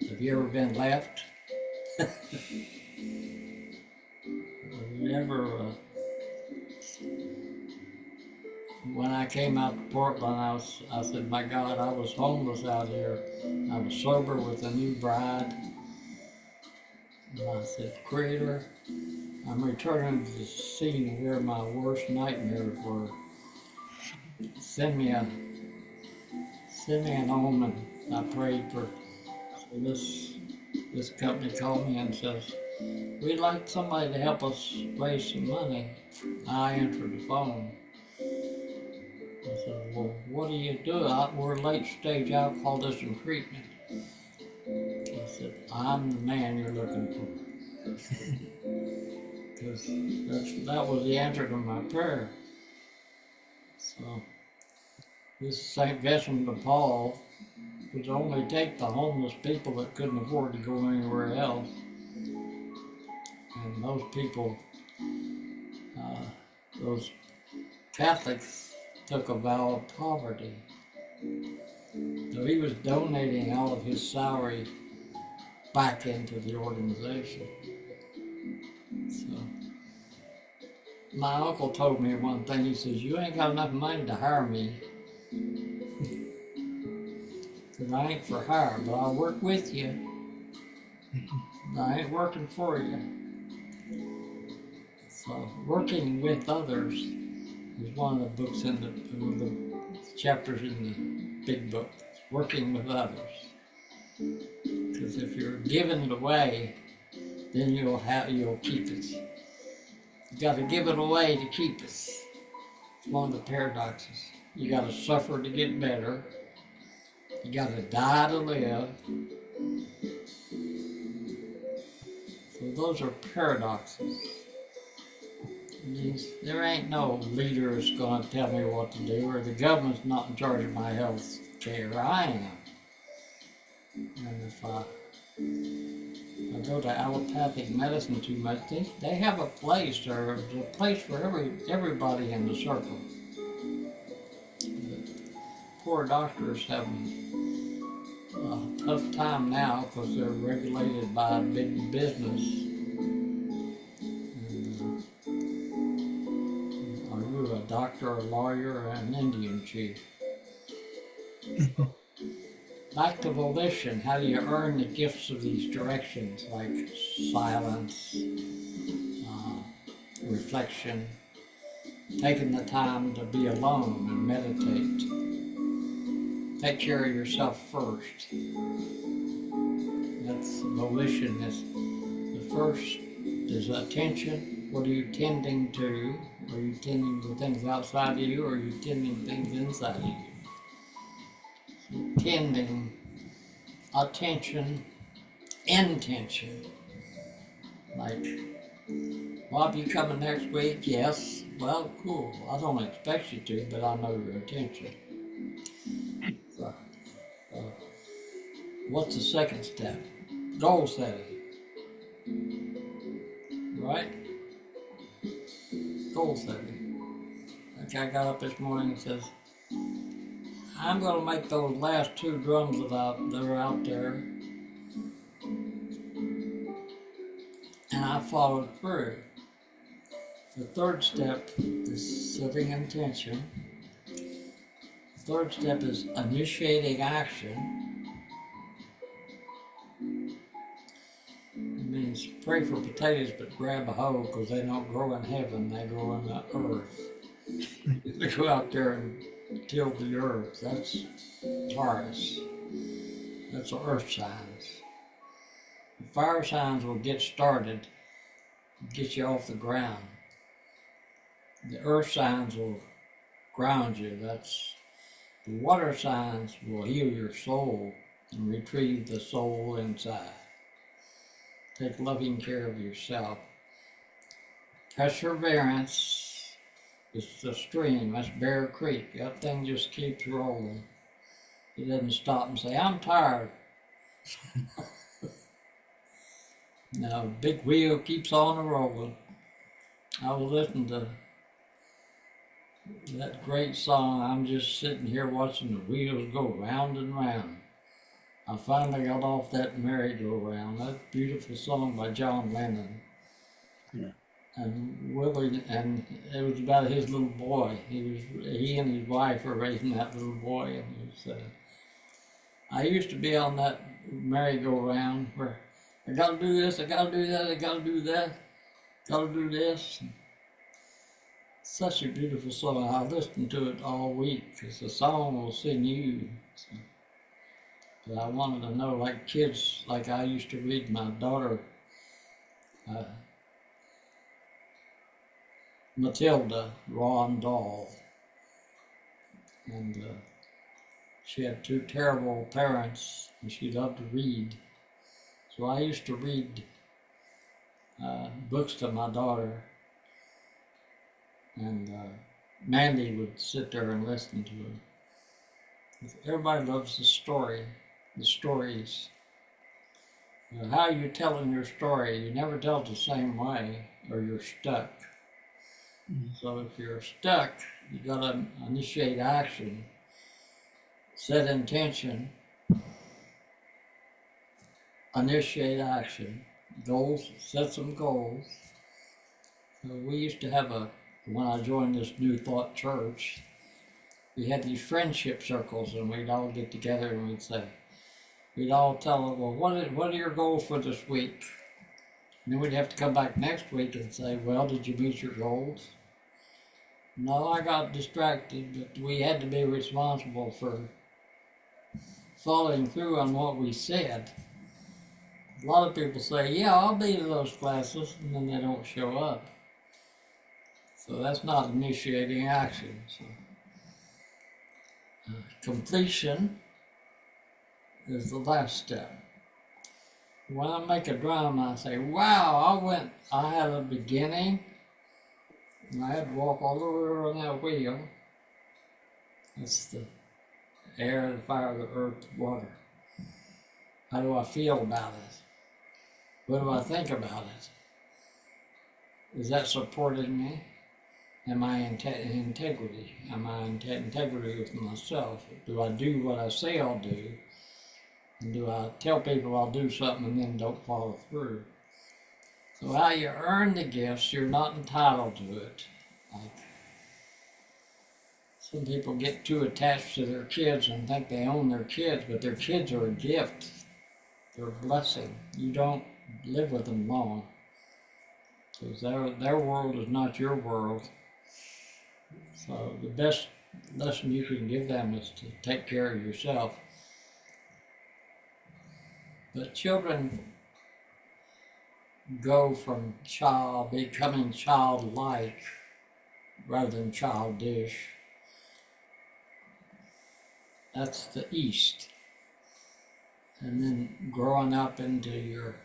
Have you ever been left? Have you ever, when I came out to Portland, I said, my God, I was homeless out here. I was sober with a new bride. And I said, Creator, I'm returning to the scene where my worst nightmares were. Send me an omen. I prayed for. So this company called me and says, we'd like somebody to help us raise some money. I answered the phone. I said, well, what do you do? We're late stage alcoholism treatment. I said, I'm the man you're looking for. because that was the answer to my prayer. So this St. Vincent de Paul would only take the homeless people that couldn't afford to go anywhere else. And those people, those Catholics took a vow of poverty. So he was donating all of his salary back into the organization. So my uncle told me one thing. He says, "You ain't got enough money to hire me, because I ain't for hire, but I'll work with you. I ain't working for you." So working with others is one of the books in the chapters in the big book. Working with others, because if you're giving it away, then you'll keep it. You got to give it away to keep it. It's one of the paradoxes. You got to suffer to get better. You got to die to live. So those are paradoxes. There ain't no leader that's going to tell me what to do, or the government's not in charge of my health care. I am. And if I go to allopathic medicine too much, they have a place. There's a place for everybody in the circle. The poor doctors have a tough time now because they're regulated by big business. And, are you a doctor, a lawyer, or an Indian chief? Back to volition, how do you earn the gifts of these directions, like silence, reflection, taking the time to be alone and meditate. Take care of yourself first. That's volition. The first is attention. What are you tending to? Are you tending to things outside of you, or are you tending to things inside of you? Tending, attention, intention. Like, Bob, you coming next week? Yes. Well, cool. I don't expect you to, but I know your intention. So, what's the second step? Goal setting. Right? Goal setting. Like I got up this morning and says, I'm going to make those last 2 drums that are out there. And I followed through. The third step is setting intention. The third step is initiating action. It means pray for potatoes, but grab a hoe, because they don't grow in heaven, they grow in the earth. They go out there and till the earth. That's Taurus. That's the earth signs. The fire signs will get started, get you off the ground. The earth signs will ground you. That's the water signs will heal your soul and retrieve the soul inside. Take loving care of yourself. Perseverance is the stream. That's Bear Creek. That thing just keeps rolling. It doesn't stop and say, I'm tired. No, the big wheel keeps on rolling. I was listening to that great song. I'm just sitting here watching the wheels go round and round. I finally got off that merry-go-round. That beautiful song by John Lennon. Yeah. And Willie, and it was about his little boy. He and his wife were raising that little boy, and he said, I used to be on that merry-go-round where I gotta do this, I gotta do that, I gotta do that, gotta do this. Such a beautiful song. I listened to it all week because the song will sing you. So, but I wanted to know, like kids, like I used to read my daughter, Matilda, Roald Dahl, and she had 2 terrible parents, and she loved to read. So I used to read books to my daughter, and Mandy would sit there and listen to them. Everybody loves the stories. How are you telling your story? You never tell it the same way, or you're stuck. So if you're stuck, you gotta initiate action, set intention, initiate action, goals, set some goals. So we used to have when I joined this New Thought church, we had these friendship circles, and we'd all get together and we'd all tell them, well, what are your goals for this week? And then we'd have to come back next week and say, well, did you meet your goals? No, I got distracted, but we had to be responsible for following through on what we said. A lot of people say, yeah, I'll be to those classes, and then they don't show up. So that's not initiating action. So, completion is the last step. When I make a drum, I say, wow, I had a beginning, and I had to walk all the way around that wheel. That's the air, the fire, the earth, the water. How do I feel about it? What do I think about it? Is that supporting me? Am I in integrity? Am I in integrity with myself? Do I do what I say I'll do? And do I tell people I'll do something and then don't follow through? So how you earn the gifts, you're not entitled to it. Like, some people get too attached to their kids and think they own their kids, but their kids are a gift. They're a blessing. You don't live with them long, because their world is not your world. So the best lesson you can give them is to take care of yourself. But children go from becoming childlike rather than childish. That's the East. And then growing up into your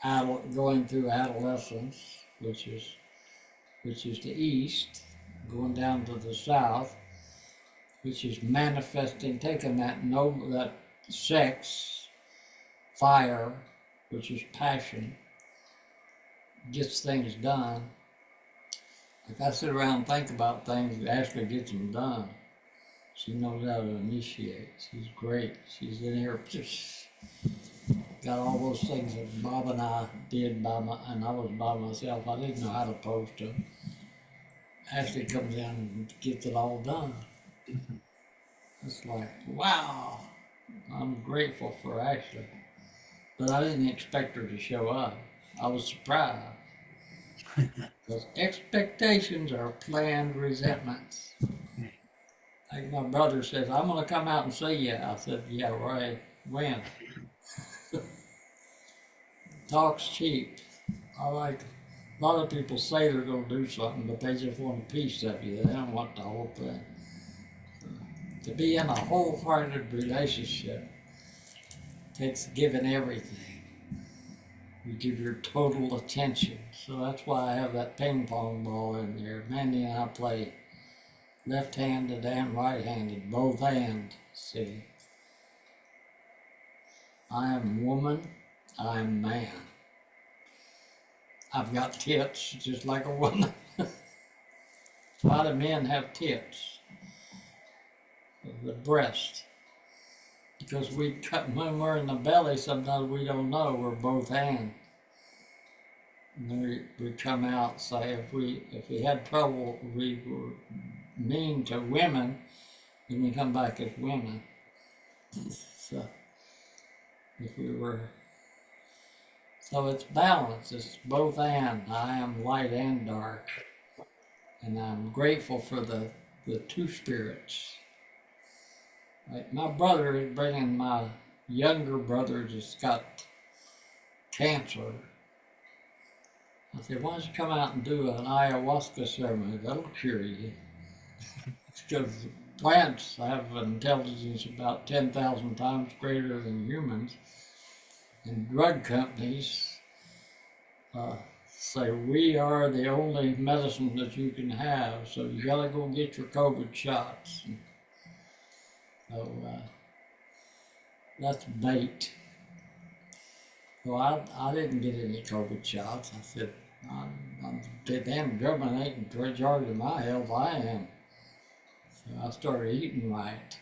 going through adolescence, which is the East, going down to the South, which is manifesting, taking that sex, fire, which is passion, gets things done. Like, I sit around and think about things, Ashley gets them done. She knows how to initiate. She's great. She's in here, just got all those things that Bob and I did and I was by myself. I didn't know how to post them. Ashley comes in and gets it all done. It's like, wow, I'm grateful for Ashley. But I didn't expect her to show up. I was surprised. Because expectations are planned resentments. Like my brother says, I'm going to come out and see you. I said, yeah, right. When? Talk's cheap. A lot of people say they're going to do something, but they just want a piece of you. They don't want the whole thing. To be in a wholehearted relationship takes giving everything. You give your total attention. So that's why I have that ping pong ball in there. Mandy and I play left-handed and right-handed, both hands, see. I am woman, I am man. I've got tits just like a woman. A lot of men have tits. The breast. Because when we're in the belly, sometimes we don't know, we're both hands. And then we come out, say, if we had trouble, we were mean to women, then we come back as women. So so it's balance, it's both and. I am light and dark. And I'm grateful for the two spirits. Like my brother is bringing my younger brother that's got cancer. I said, why don't you come out and do an ayahuasca ceremony? That'll cure you. Because plants have an intelligence about 10,000 times greater than humans. And drug companies say we are the only medicine that you can have, so you gotta go get your COVID shots. So that's bait. So I didn't get any COVID shots. I said, I'm the damn government ain't in charge of my health. I am. So I started eating right,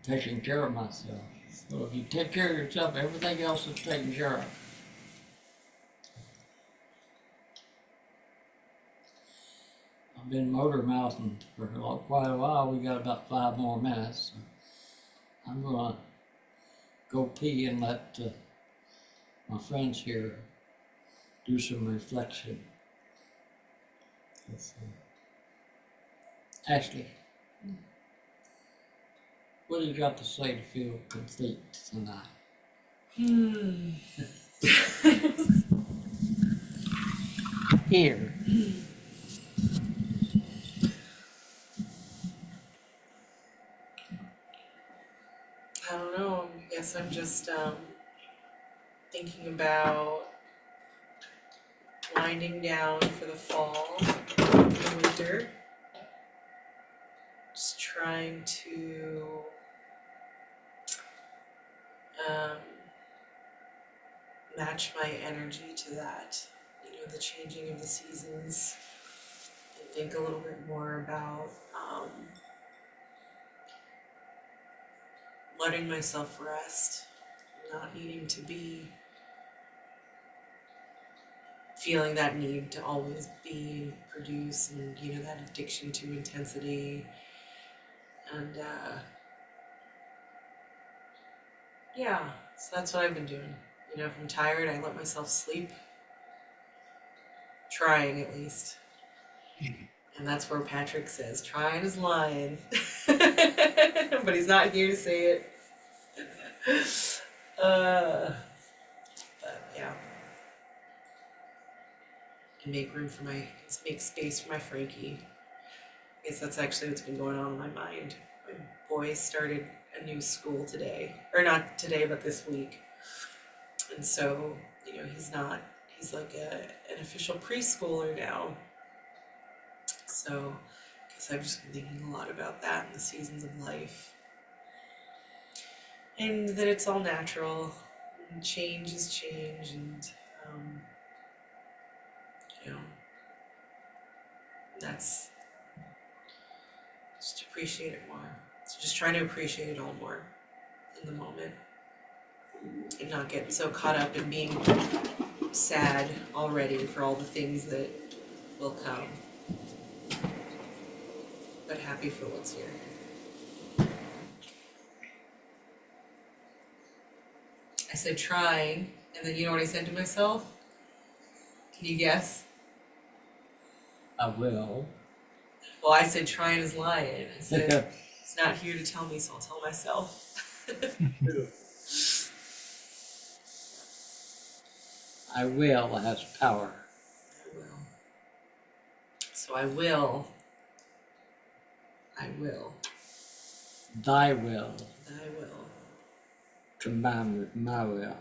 taking care of myself. So if you take care of yourself, everything else is taken care of. I've been motor mouthing for quite a while. We got about 5 more minutes. So I'm gonna go pee and let my friends here do some reflection. Ashley, what do you got to say to feel complete tonight? Here. I don't know. I guess I'm just thinking about winding down for the fall and winter. Just trying to match my energy to that, the changing of the seasons, and think a little bit more about letting myself rest, not needing to be feeling that need to always be and produce, and that addiction to intensity. And yeah, so that's what I've been doing. If I'm tired, I let myself sleep, trying at least. And that's where Patrick says trying is lying. But he's not here to say it. But yeah, and make space for my Frankie. I guess that's actually what's been going on in my mind. My boy started a new school today, or not today, but this week. And so, he's like an official preschooler now. So I guess I've just been thinking a lot about that and the seasons of life. And that it's all natural, and change is change, and that's just appreciate it more. So just trying to appreciate it all more in the moment, and not get so caught up in being sad already for all the things that will come, but happy for what's here. I said trying, and then you know what I said to myself? Can you guess? I will. Well, I said trying is lying. I said it's not here to tell me, so I'll tell myself. I will has power. I will. So I will. Thy will Thy will. combined with my will.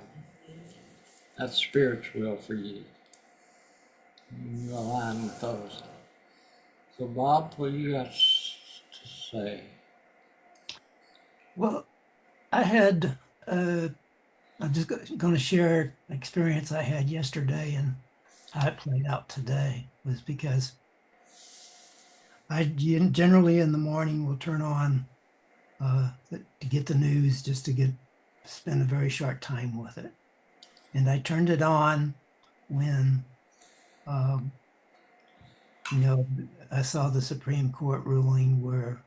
That's spiritual will for you. You align with those. So Bob, what do you got to say? Well, I had, I'm just going to share an experience I had yesterday and how it played out today. Was because I generally in the morning will turn on to get the news, just to spend a very short time with it. And I turned it on when, I saw the Supreme Court ruling where,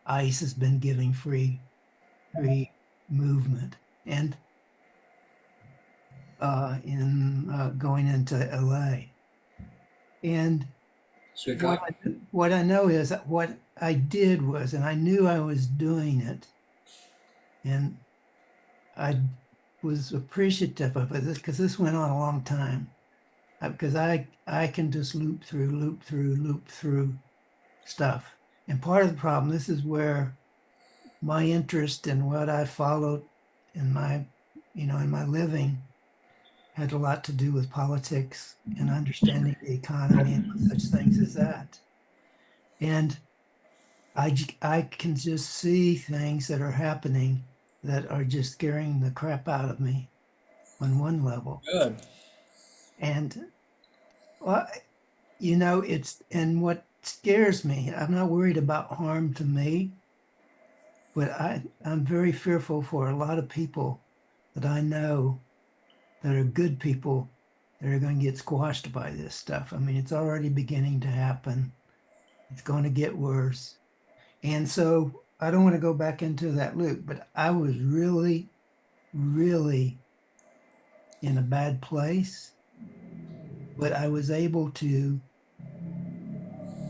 ICE has been giving free movement, and in going into LA. And So what I know is that what I did was, and I knew I was doing it, and I was appreciative of it because this went on a long time. Because I can just loop through stuff. And part of the problem, this is where my interest in what I followed in my, in my living had a lot to do with politics and understanding the economy and such things as that. And I can just see things that are happening that are just scaring the crap out of me on one level. Good. And well, and what scares me, I'm not worried about harm to me, but I'm very fearful for a lot of people that I know that are good people that are going to get squashed by this stuff. I mean, it's already beginning to happen. It's going to get worse. And so I don't want to go back into that loop, but I was really, really in a bad place. But I was able to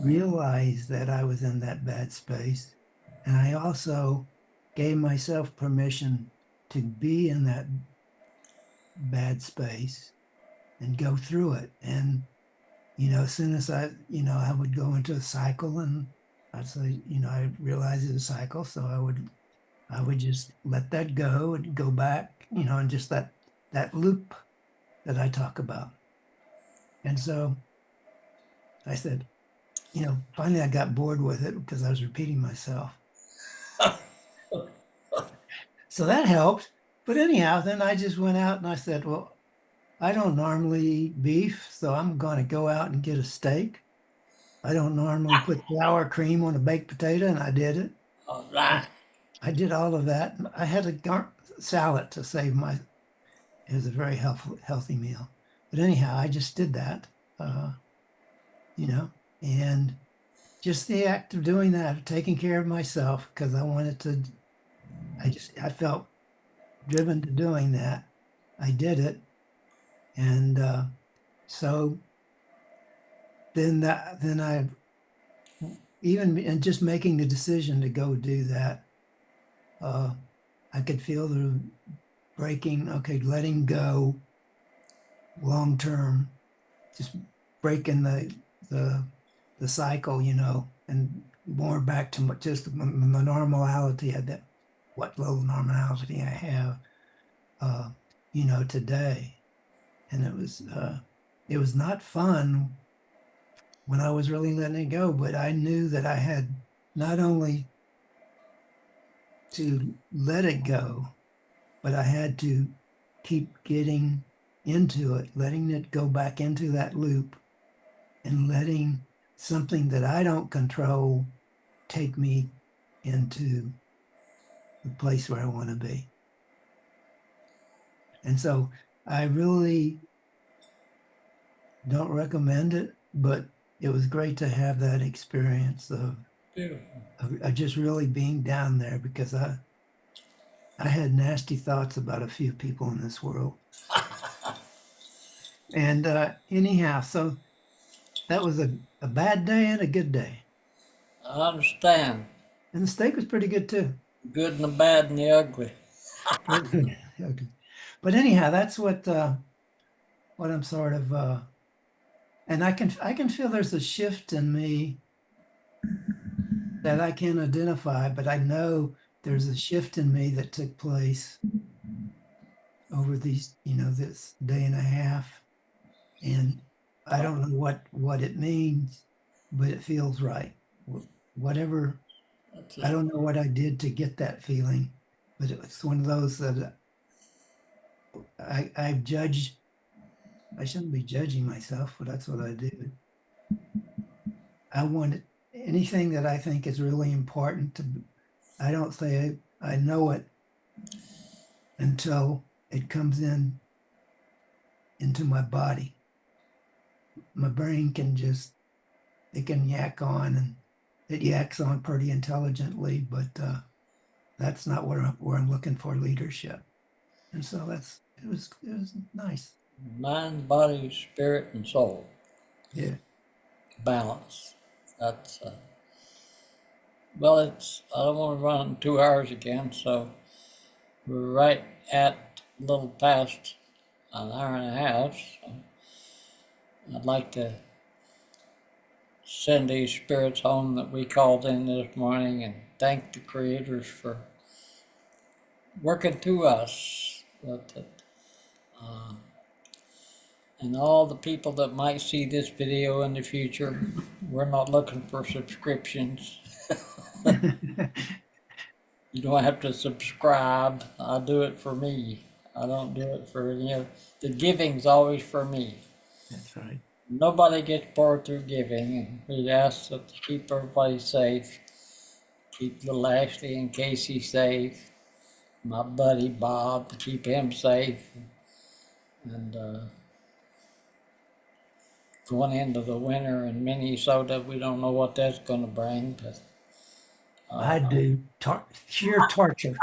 realize that I was in that bad space. And I also gave myself permission to be in that bad space and go through it. And, as soon as I would go into a cycle and I'd say, I realized it was a cycle. So I would just let that go and go back, and just that loop that I talk about. And so I said, finally I got bored with it because I was repeating myself. So that helped. But anyhow, then I just went out and I said, well, I don't normally eat beef, so I'm going to go out and get a steak. I don't normally put sour cream on a baked potato, and I did it. All right. I did all of that. I had a salad to save my. It was a very healthy meal. But anyhow, I just did that, you know, and just the act of doing that, of taking care of myself, because I wanted to. I felt driven to doing that. I did it, and so then I even and just making the decision to go do that, I could feel the breaking. Okay, letting go, long term, just breaking the cycle, and more back to just the normality of that, what little normality I have, uh, today. And it was not fun when I was really letting it go, but I knew that I had not only to let it go, but I had to keep getting into it, letting it go back into that loop and letting something that I don't control take me into the place where I want to be. And so I really don't recommend it, but it was great to have that experience of, Beautiful. of just really being down there, because I had nasty thoughts about a few people in this world. And anyhow, so that was a bad day and a good day. I understand. And the steak was pretty good too. Good and the bad and the ugly. Okay. But anyhow, that's what I'm sort of and I can feel there's a shift in me that I can't identify, but I know there's a shift in me that took place over these, this day and a half. And I don't know what it means, but it feels right. Whatever, That's I it. don't know what I did to get that feeling, but it's one of those that I judge. I shouldn't be judging myself, but that's what I do. I want anything that I think is really important to. I don't say I know it until it comes into my body. My brain can it can yak on, and it yaks on pretty intelligently, but that's not where I'm looking for leadership. And so it was nice. Mind, body, spirit, and soul. Yeah. Balance. That's, well, I don't want to run 2 hours again, so we're right at a little past an hour and a half. So I'd like to send these spirits home that we called in this morning and thank the creators for working through us. But, And all the people that might see this video in the future, we're not looking for subscriptions. You don't have to subscribe. I do it for me. I don't do it for any other. The giving's always for me. That's right. Nobody gets bored through giving, and we ask to keep everybody safe. Keep little Ashley and Casey safe. My buddy Bob, to keep him safe. And going into the winter in Minnesota, we don't know what that's going to bring, but I do sheer torture.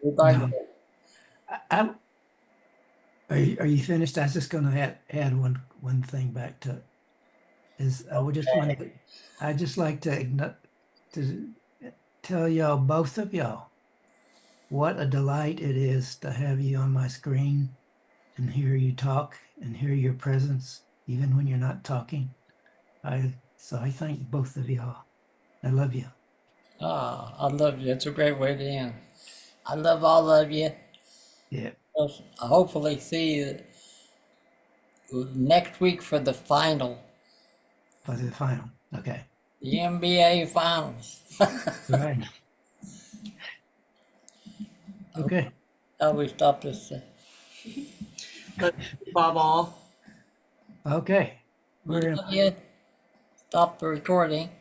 we're like, No, I, are you finished? I was just going to add one thing back to it. Is I would just want to, I just like to tell y'all, both of y'all, what a delight it is to have you on my screen and hear you talk and hear your presence, even when you're not talking. So I thank both of y'all. I love you. I love you. It's a great way to end. I love all of you. Yeah, I hopefully see you next week for the final, for the final. Okay. the NBA finals. Right. Okay. How we stop this thing? Bob all. Okay. We're Love you. Stop the recording.